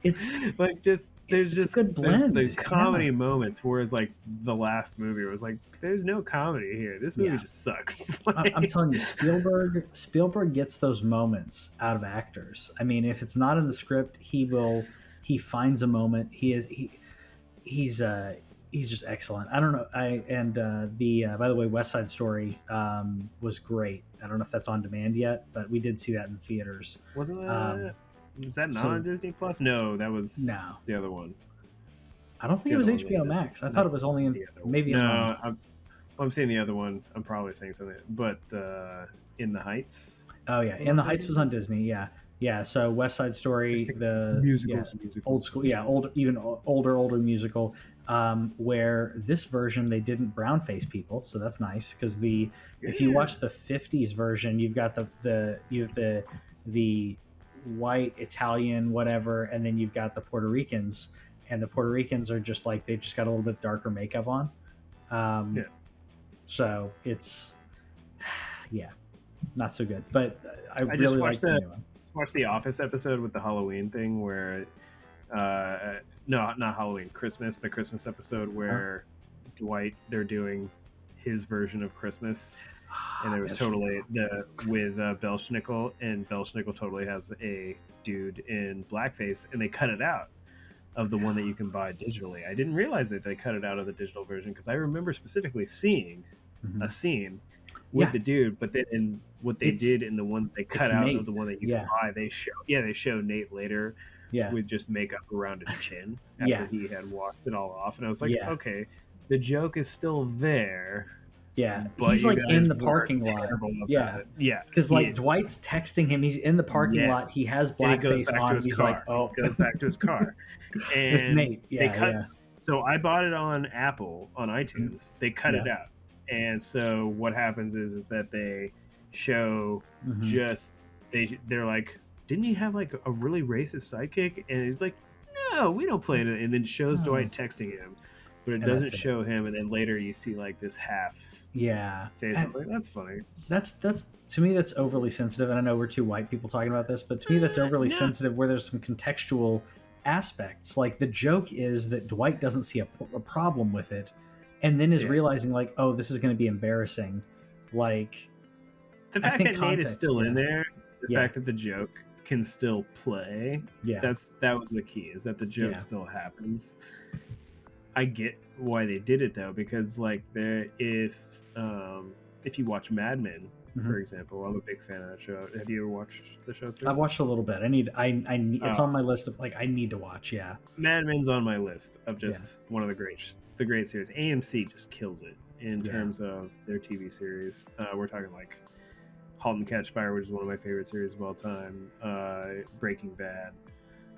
It's like there's just a good blend. There's the comedy moments, whereas like the last movie was like there's no comedy here. This movie just sucks. I'm telling you, Spielberg gets those moments out of actors. I mean, if it's not in the script, he finds a moment. He's just excellent. I don't know. By the way, West Side Story was great. I don't know if that's on demand yet, but we did see that in the theaters. Wasn't that? Was that not on Disney Plus? No, that was the other one. I don't think it was HBO Max. I thought it was only in maybe. No, I'm saying the other one. I'm probably saying something, but In the Heights. Oh yeah, In the Heights was on Disney. Yeah. So West Side Story, the musicals, old school, older musical. Where this version they didn't brown face people, so that's nice because if you watch the '50s version, you've got the white Italian whatever, and then you've got the Puerto Ricans, and the Puerto Ricans are just like they've just got a little bit darker makeup on. So it's not so good, but I really just like the new one. Watch the Office episode with the Halloween thing where no, not Halloween, Christmas, the Christmas episode where Dwight, they're doing his version of Christmas, and it was totally with Belschnickel, and Belschnickel totally has a dude in blackface, and they cut it out of the one that you can buy digitally. I didn't realize that they cut it out of the digital version because I remember specifically seeing a scene with the dude, but then what they did in the one they cut out of the one that you can buy, they show Nate later with just makeup around his chin after he had washed it all off, and I was like, okay, the joke is still there. Yeah, but he's like in the parking lot. Because like Dwight's texting him, he's in the parking lot. He has blackface on. He's like, "Oh," goes back to his car. And it's Nate. So I bought it on Apple on iTunes. They cut it out, and so what happens is that they show they're like, didn't he have like a really racist sidekick? And he's like, no, we don't play it. And then shows Dwight texting him, but it doesn't show him. And then later you see like this half face. I'm like, that's funny. That's to me that's overly sensitive. And I know we're two white people talking about this, but to me that's overly sensitive. Where there's some contextual aspects. Like the joke is that Dwight doesn't see a problem with it, and then is realizing like, oh, this is going to be embarrassing. Like the fact that Nate is still in there, the fact that the joke can still play. That was the key, is that the joke still happens. I get why they did it though, because like if you watch Mad Men, for example. I'm a big fan of that show. Have you ever watched the show too? I've watched a little bit. It's on Oh, my list of like I need to watch. Yeah, Mad Men's on my list of yeah, just one of the great series. AMC just kills it in yeah. terms of their TV series. We're talking like *Halt and Catch Fire*, which is one of my favorite series of all time. *Breaking Bad*,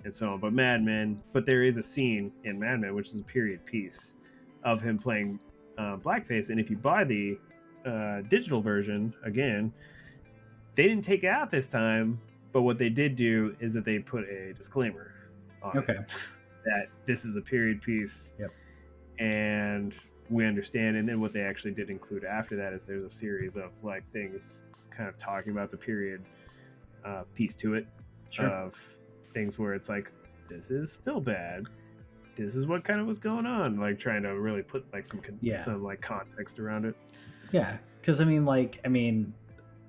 and so on. But Mad Men, there is a scene in Mad Men, which is a period piece of him playing blackface. And if you buy the digital version, again, they didn't take it out this time. But what they did do is that they put a disclaimer on Okay. it that this is a period piece. Yep. And we understand. And then what they actually did include after that is there's a series of like things kind of talking about the period piece to it. Sure. Of things where it's like, this is still bad. This is what kind of was going on. Like trying to really put like some like context around it. Yeah. Because I mean,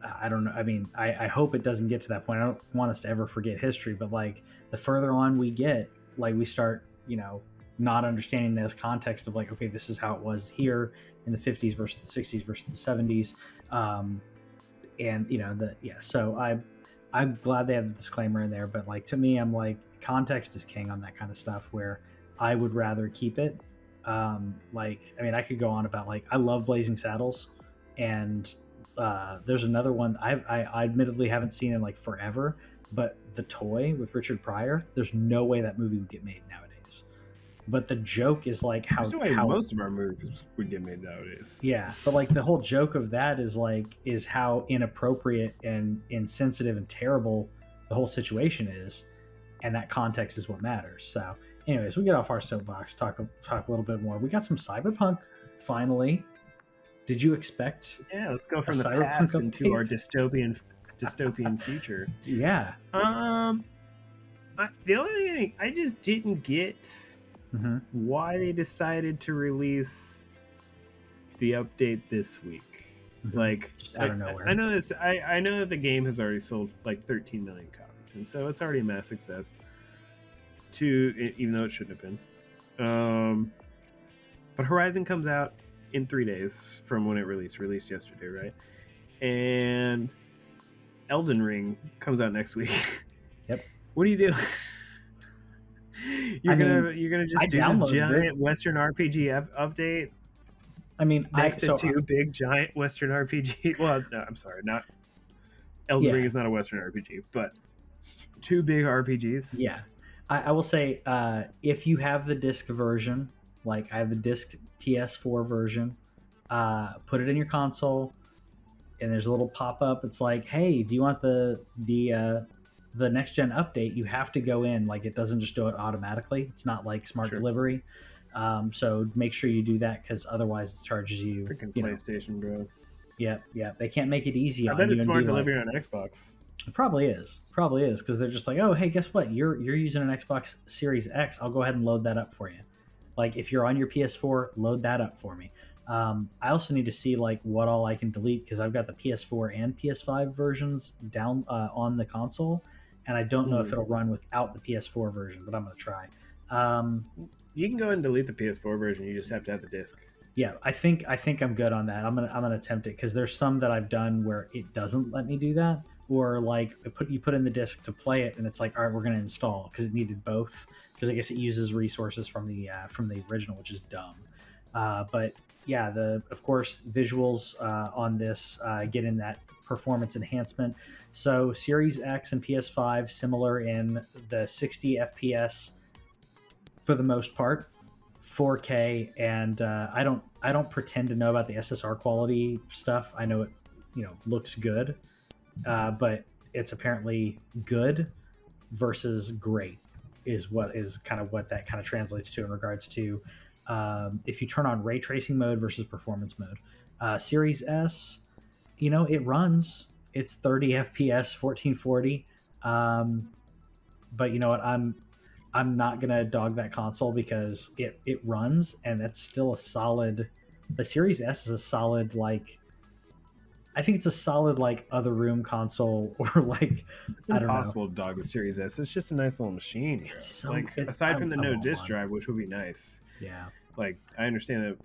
I don't know. I mean, I hope it doesn't get to that point. I don't want us to ever forget history, but like the further on we get, like we start, not understanding this context of like, okay, this is how it was here in the 50s versus the 60s versus the 70s. So I'm glad they have the disclaimer in there, but like to me, I'm like, context is king on that kind of stuff where I would rather keep it. I could go on about like, I love Blazing Saddles, and there's another one I admittedly haven't seen in like forever, but The Toy with Richard Pryor, there's no way that movie would get made nowadays. But the joke is like how most of our movies would get made nowadays. Yeah, but like the whole joke of that is how inappropriate and insensitive and terrible the whole situation is, and that context is what matters. So, anyways, we get off our soapbox, talk a little bit more. We got some Cyberpunk finally. Did you expect? Yeah, let's go from the past into our dystopian future. Yeah. The only thing I just didn't get why they decided to release the update this week. Like out of nowhere. I know this. I know that the game has already sold like 13 million copies, and so it's already a mass success. Even though it shouldn't have been. But Horizon comes out in 3 days from when it released yesterday, right? And Elden Ring comes out next week. Yep. What do you do? You're gonna just do this giant Western RPG update. I mean, next to two big giant Western RPG. Well, no, I'm sorry, not Elden Ring is not a Western RPG, but two big RPGs. Yeah, I will say if you have the disc version, like I have the disc PS4 version, put it in your console, and there's a little pop up. It's like, hey, do you want the next gen update? You have to go in. Like, it doesn't just do it automatically. It's not like smart delivery. So make sure you do that, because otherwise it charges you. Freaking PlayStation, bro. Yeah. They can't make it easy. I bet it's smart delivery on Xbox. It probably is, because they're just like, oh, hey, guess what? You're using an Xbox Series X. I'll go ahead and load that up for you. Like, if you're on your PS4, load that up for me. I also need to see like what all I can delete, because I've got the PS4 and PS5 versions down on the console, and I don't know if it'll run without the PS4 version, but I'm going to try. You can go ahead and delete the PS4 version. You just have to have the disc. Yeah, I think I'm good on that. I'm gonna attempt it, because there's some that I've done where it doesn't let me do that, or like you put in the disc to play it, and it's like, all right, we're gonna install, because it needed both, because I guess it uses resources from the original, which is dumb. But yeah, of course visuals on this get in that performance enhancement. So Series X and PS5 similar in the 60 FPS for the most part, 4K, and I don't pretend to know about the SSR quality stuff. I know it looks good, but it's apparently good versus great is kind of what that kind of translates to in regards to if you turn on ray tracing mode versus performance mode. Series S, it runs. It's 30 FPS, 1440. But you know what? I'm not gonna dog that console, because it runs, and that's still a solid. The Series S is a solid, like, I think it's a solid like other room console, or like, it's impossible to dog the Series S. It's just a nice little machine. It's so like, aside from the no disk drive, which would be nice. Yeah. Like I understand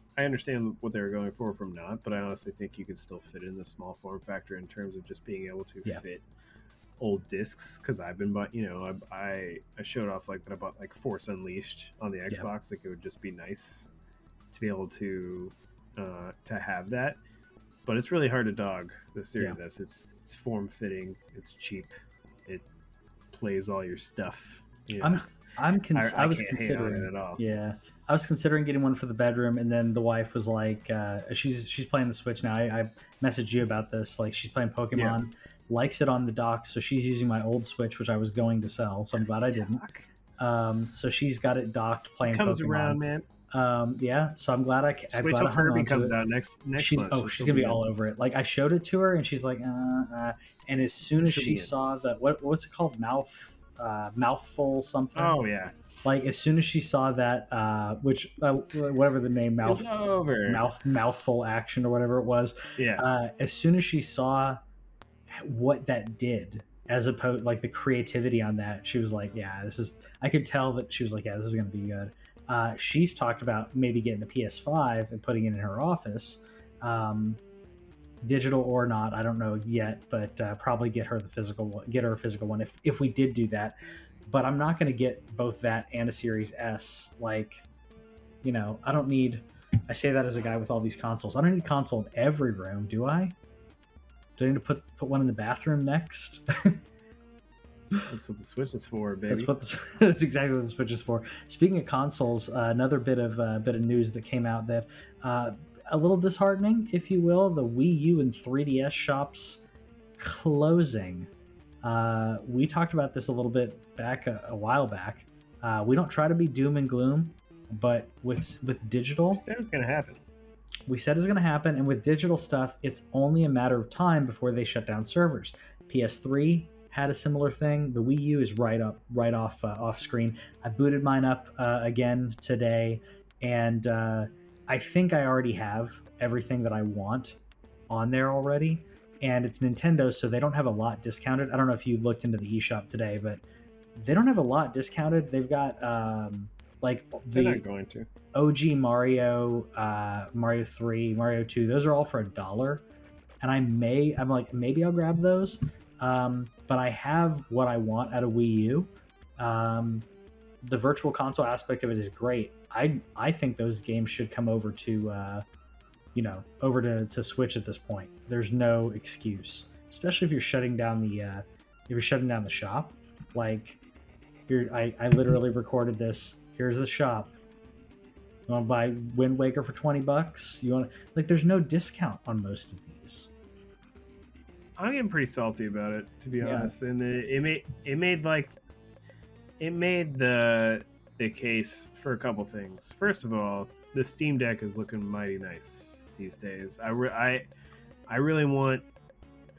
what they were going for from not, but I honestly think you could still fit in the small form factor in terms of just being able to Yeah. fit old discs. Because I've been bought, I showed off like that I bought like Force Unleashed on the Yeah. Xbox. Like it would just be nice to be able to have that. But it's really hard to dog the Series S. It's form fitting. It's cheap. It plays all your stuff. I'm I I was can't hate on it considering, at all. yeah, I was considering getting one for the bedroom, and then the wife was like, she's playing the Switch now. I messaged you about this. Like, she's playing Yeah. Pokemon, likes it on the dock, so she's using my old Switch, which I was going to sell. So I'm glad I didn't. So she's got it docked It playing comes Pokemon. around, man. Yeah, so I'm Wait glad till I hung Kirby on to comes it. out next She's month. she's gonna be all over it. Like, I showed it to her, and she's like, and as soon as She'll she be in. saw that, what's it called, mouthful something. Oh yeah, Like, as soon as she saw that, which whatever the name, it's over. mouthful action or whatever it was, Yeah, as soon as she saw what that did, as opposed, like, the creativity on that, she was like, yeah, this is. I could tell that she was like, yeah, this is gonna be good. She's talked about maybe getting a PS5 and putting it in her office, digital or not, I don't know yet, but probably get her a physical one if we did do that. But I'm not going to get both that and a Series S. Like, I don't need. I say that as a guy with all these consoles. I don't need a console in every room, do I? Do I need to put one in the bathroom next? that's what the Switch is for, baby. That's exactly what the Switch is for. Speaking of consoles, another bit of news that came out that a little disheartening, if you will. The Wii U and 3DS shops closing. We talked about this a little bit back a while back. We don't try to be doom and gloom, but with digital, You said it was gonna happen. we said it's going to happen, and with digital stuff, it's only a matter of time before they shut down servers. PS3 had a similar thing. The Wii U is right off screen. I booted mine up again today, and I think I already have everything that I want on there already. And it's Nintendo, so they don't have a lot discounted. I don't know if you looked into the eShop today, but they don't have a lot discounted. They've got like They're the not going to. OG Mario, Mario 3, Mario 2. Those are all for $1. And I'm like, maybe I'll grab those. But I have what I want out of Wii U. The virtual console aspect of it is great. I think those games should come over to to Switch at this point. There's no excuse, especially if you're shutting down the shop. Like, I literally recorded this. Here's the shop. You want to buy Wind Waker for $20? You want like, there's no discount on most of these. I'm getting pretty salty about it, to be Yeah. honest. And it made the case for a couple things. First of all, the Steam Deck is looking mighty nice these days. I really want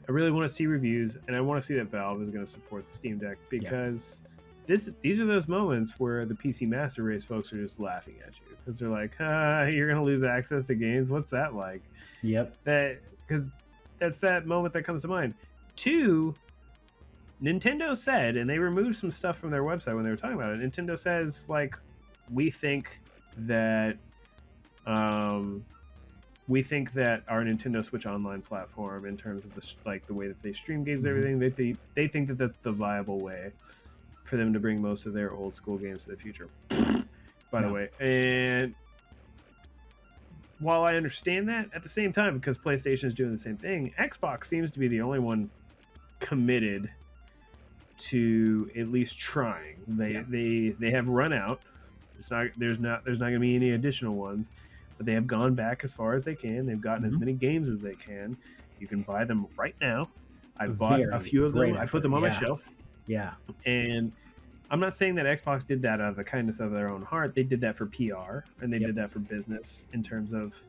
to see reviews, and I want to see that Valve is going to support the Steam Deck, because these are those moments where the PC Master Race folks are just laughing at you, because they're like, you're going to lose access to games. What's that like? Yep. Because that's that moment that comes to mind. Two, Nintendo said, and they removed some stuff from their website when they were talking about it. Nintendo says, like, we think that our Nintendo Switch Online platform, in terms of the way that they stream games, everything, they think that that's the viable way for them to bring most of their old school games to the future. By the way, and while I understand that, at the same time, because PlayStation is doing the same thing, Xbox seems to be the only one committed to at least trying. They have run out. There's not going to be any additional ones, but they have gone back as far as they can. They've gotten as many games as they can. You can buy them right now. I bought a few of them. I put them on my shelf. Yeah. And I'm not saying that Xbox did that out of the kindness of their own heart. They did that for PR, and they did that for business, in terms of,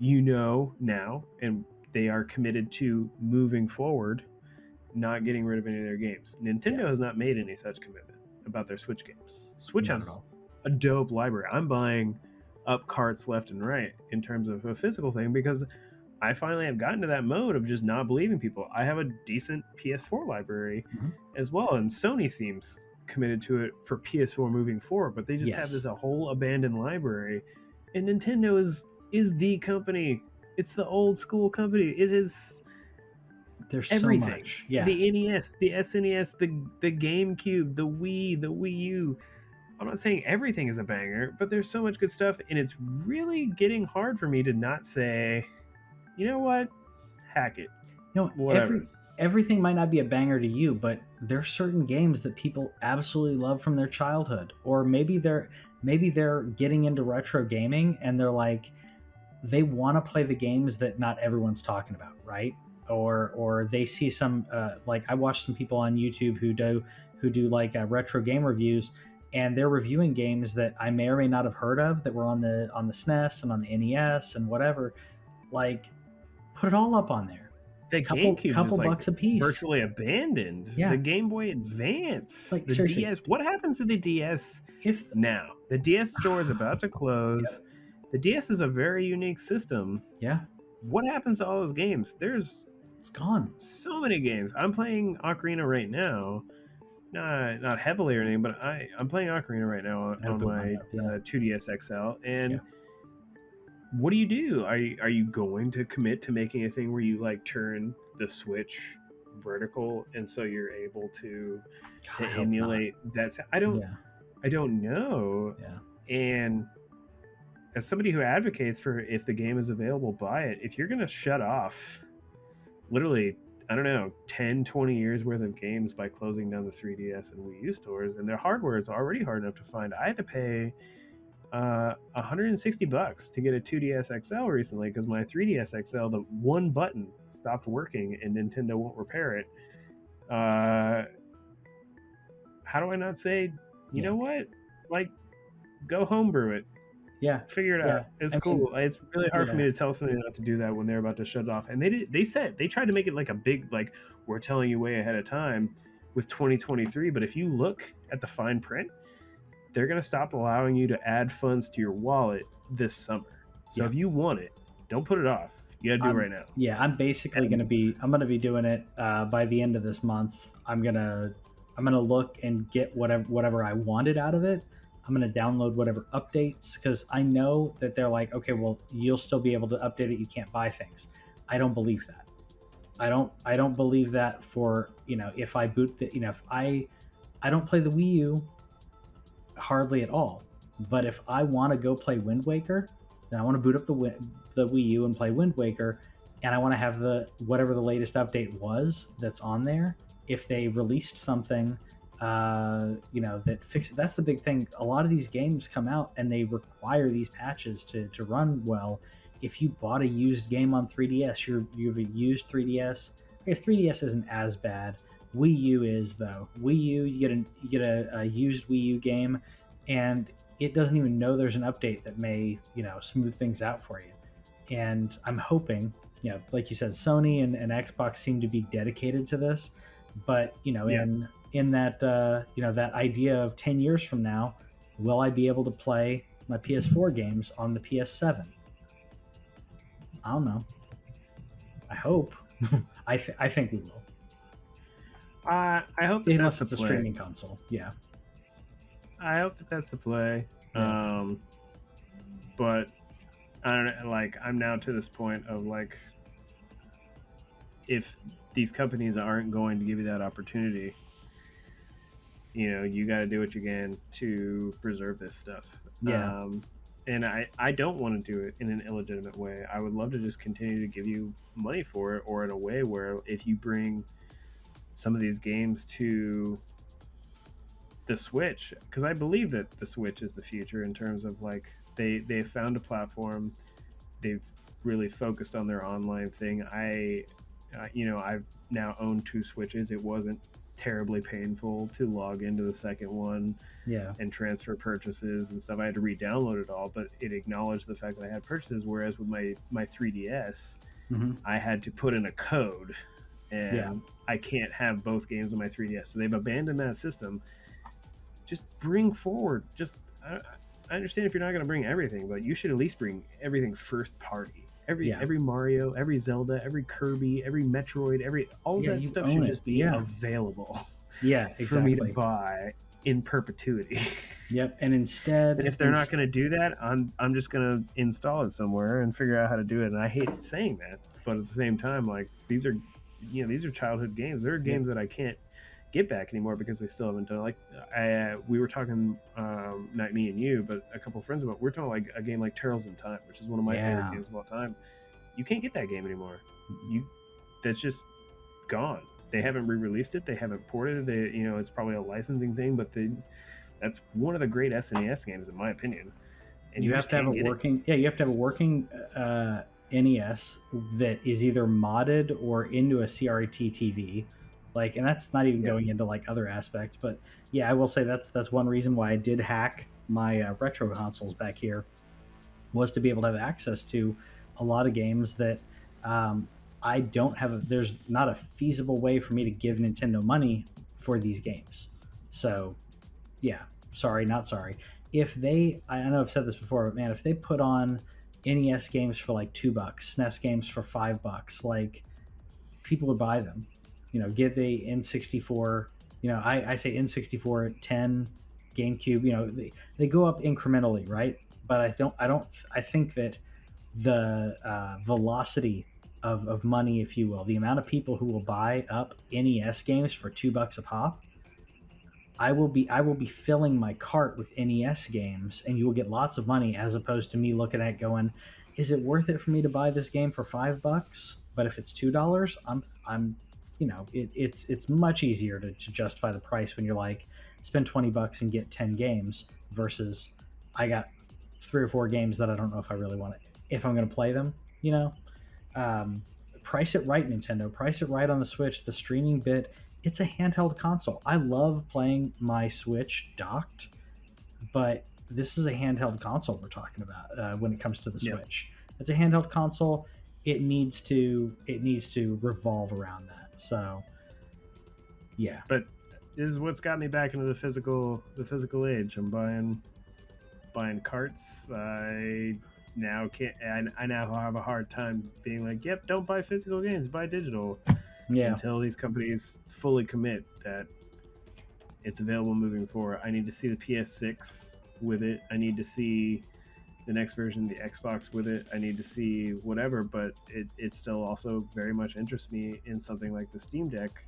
now, and they are committed to moving forward, not getting rid of any of their games. Nintendo has not made any such commitment about their Switch games. Switch has a dope library. I'm buying up carts left and right in terms of a physical thing, because I finally have gotten to that mode of just not believing people. I have a decent PS4 library as well, and Sony seems committed to it for PS4 moving forward, but they just have this a whole abandoned library, And Nintendo is the company. It's the old school company. It is There's so everything. much. Yeah. The NES, the SNES, the GameCube, the Wii, the Wii U. I'm not saying everything is a banger, but there's so much good stuff, and it's really getting hard for me to not say, you know what, hack it, whatever. Everything might not be a banger to you, but there's certain games that people absolutely love from their childhood, or maybe they're getting into retro gaming and they're like, they want to play the games that not everyone's talking about, right? Or they see some like I watch some people on YouTube who do like retro game reviews, and they're reviewing games that I may or may not have heard of that were on the SNES and on the NES and whatever. Like, put it all up on there. The Couple GameCube's couple just like bucks a piece. virtually abandoned. Yeah, The Game Boy Advance, like the seriously, DS. What happens to the DS if now? The DS store is about to yeah, close. The DS is a very unique system. yeah, What happens to all those games? There's it's gone. so many games. I'm playing Ocarina right now. Not heavily or anything, but I'm playing Ocarina right now I gotta on boot my mine up, yeah. 2DS XL. And Yeah. what do you do? Are you going to commit to making a thing where you like turn the Switch vertical and so you're able to God, I hope emulate that? Yeah, I don't know. yeah, And as somebody who advocates for if the game is available, buy it. If you're going to shut off literally, I don't know, 10, 20 years worth of games by closing down the 3DS and Wii U stores, and their hardware is already hard enough to find. I had to pay $160 to get a 2DS XL recently because my 3DS XL, the one button stopped working and Nintendo won't repair it. How do I not say, you know what? Like, go homebrew it. yeah, Figure it yeah. out. It's I mean, cool. It's really hard for yeah. me to tell somebody not to do that when they're about to shut it off. And they said they tried to make it like a big, like, we're telling you way ahead of time with 2023. But if you look at the fine print, they're going to stop allowing you to add funds to your wallet this summer. So Yeah. if you want it, don't put it off. You got to do it right now. Yeah, I'm basically gonna be doing it by the end of this month. I'm gonna look and get whatever I wanted out of it. I'm gonna download whatever updates because I know that they're like, okay, well, you'll still be able to update it. You can't buy things. I don't believe that. I don't believe that for if I boot the if I don't play the Wii U hardly at all, but if I want to go play Wind Waker, then I want to boot up the Wii U and play Wind Waker, and I want to have the whatever the latest update was that's on there. If they released something, that fixes, that's the big thing. A lot of these games come out and they require these patches to run well. If you bought a used game on 3DS, you have a used 3DS. I guess 3DS isn't as bad. Wii U is though. Wii U, you get a used Wii U game, and it doesn't even know there's an update that may smooth things out for you. And I'm hoping, like you said, Sony and Xbox seem to be dedicated to this, but in that that idea of 10 years from now, will I be able to play my PS4 games on the PS7? I don't know. I hope. I think we will. I hope that Unless that's it's the a play. streaming console. Yeah. I hope that that's the play. Yeah. But I don't know, like, I'm now to this point of like, if these companies aren't going to give you that opportunity, you got to do what you can to preserve this stuff. Yeah. And I don't want to do it in an illegitimate way. I would love to just continue to give you money for it, or in a way where if you bring some of these games to the Switch, because I believe that the Switch is the future in terms of like they've found a platform, they've really focused on their online thing. I've now owned 2 Switches. It wasn't terribly painful to log into the second one Yeah. and transfer purchases and stuff. I had to re-download it all, but it acknowledged the fact that I had purchases, whereas with my 3DS, Mm-hmm. I had to put in a code, and Yeah. I can't have both games on my 3DS. So they've abandoned that system. Just bring forward. I understand if you're not going to bring everything, but you should at least bring everything first party. Every Mario, every Zelda, every Kirby, every Metroid, all that stuff should just be available. Yeah, exactly. For me to buy in perpetuity. Yep. And instead, And if they're not going to do that, I'm just going to install it somewhere and figure out how to do it. And I hate saying that, but at the same time, like these are, these are childhood games. There are yep. games that I can't get back anymore because they still haven't done it. Like we were talking, not me and you, but a couple of friends about. We're talking like a game like Turtles in Time, which is one of my favorite Yeah. games of all time. You can't get that game anymore. You That's just gone. They haven't re-released it. They haven't ported it. It's probably a licensing thing, but that's one of the great SNES games in my opinion. And You you have just to have a can't get it. working, yeah, you have to have a working NES that is either modded or into a CRT TV. Like, and that's not even Yeah, going into like other aspects, but yeah, I will say that's one reason why I did hack my retro consoles back here, was to be able to have access to a lot of games that um, I don't have. There's not a feasible way for me to give Nintendo money for these games. So yeah, sorry, not sorry. If they, I know I've said this before, but man, if they put on NES games for like $2, SNES games for $5, like people would buy them. Get the N64. I say N64 at 10, GameCube. They go up incrementally, right? But I think that the velocity of money, if you will, the amount of people who will buy up NES games for $2 a pop, I will be filling my cart with NES games, and you will get lots of money, as opposed to me looking at going, is it worth it for me to buy this game for $5? But if it's $2, I'm it's much easier to justify the price when you're like, spend $20 and get 10 games versus I got 3 or 4 games that I don't know if I really want to, if I'm going to play them. You know, um, price it right, Nintendo. Price it right on the Switch. The streaming bit. It's a handheld console. I love playing my Switch docked, but this is a handheld console we're talking about when it comes to the yeah. Switch. It's a handheld console. It needs to revolve around that. So yeah, But this is what's got me back into the physical age. I'm buying carts. I now can't. I now have a hard time being like, "Yep, don't buy physical games, buy digital." yeah, Until these companies fully commit that it's available moving forward. I need to see the PS6 with it. I need to see the next version of the Xbox with it. I need to see whatever, but it still also very much interests me in something like the Steam Deck,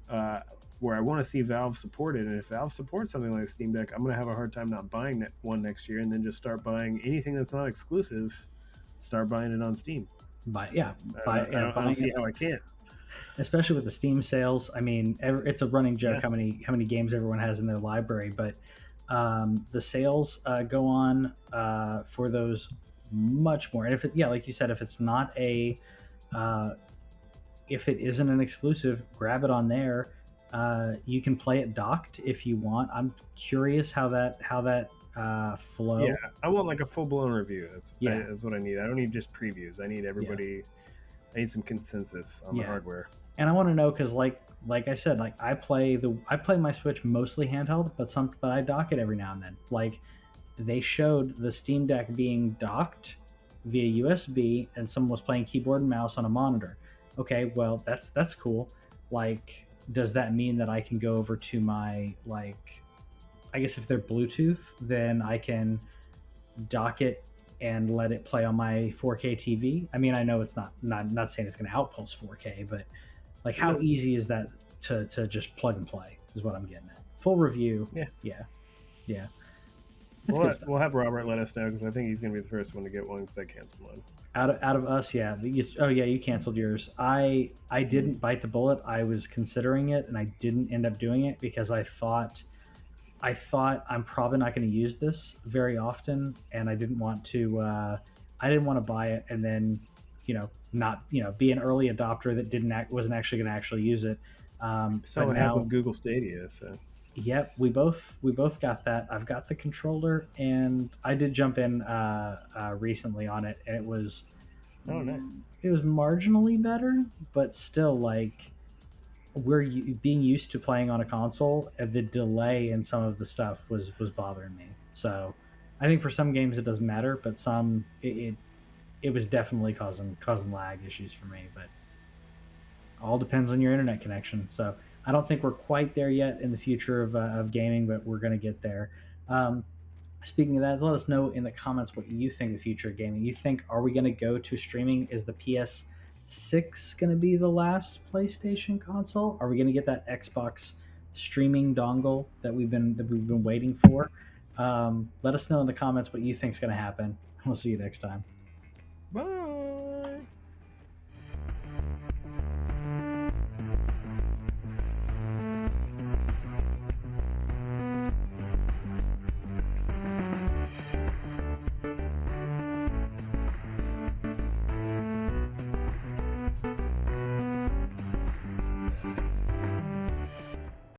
where I want to see Valve support it. And if Valve supports something like Steam Deck, I'm going to have a hard time not buying one next year, and then just start buying anything that's not exclusive. Start buying it on Steam. I don't buying see it, how I can't. especially with the Steam sales. I mean, it's a running joke Yeah, how many games everyone has in their library, but the sales go on for those much more. And if it, yeah, like you said, if it's not uh, if it isn't an exclusive, grab it on there. You can play it docked if you want. I'm curious how that yeah. flow. I want like a full blown review. Yeah, That's what I need. I don't need just previews. I need yeah, everybody. I need some consensus on the yeah. hardware. And I want to know because like I said, like I play my Switch mostly handheld, but I dock it every now and then. Like they showed the Steam Deck being docked via USB, and someone was playing keyboard and mouse on a monitor. Okay, well that's cool. Like, does that mean that I can go over to my, like, I guess if they're Bluetooth, then I can dock it and let it play on my 4K TV? I mean, I know it's not saying it's going to outpulse 4K, but like, how No, easy is that to just plug and play? Is what I'm getting at. Full review. yeah. Yeah, yeah, that's good stuff. We'll have Robert let us know because I think he's going to be the first one to get one because I canceled mine. Out of us, yeah. Oh yeah, you canceled yours. I didn't bite the bullet. I was considering it, and I didn't end up doing it because I thought I'm probably not going to use this very often, and I didn't want to. I didn't want to buy it and then, not be an early adopter that wasn't actually going to actually use it. So But I have with now, Google Stadia. So yep, we both got that. I've got the controller, and I did jump in recently on it, and it was oh, nice. it was marginally better, but still, like, being used to playing on a console, and the delay in some of the stuff was bothering me. So I think for some games it doesn't matter, but some it was definitely causing lag issues for me. But all depends on your internet connection. So I don't think we're quite there yet in the future of gaming, but we're going to get there. Um, Speaking of that, let us know in the comments what you think the future of gaming. You think, are we going to go to streaming? Is the PS6 going to be the last PlayStation console? Are we going to get that Xbox streaming dongle that we've been waiting for? Let us know in the comments what you think is going to happen. We'll see you next time.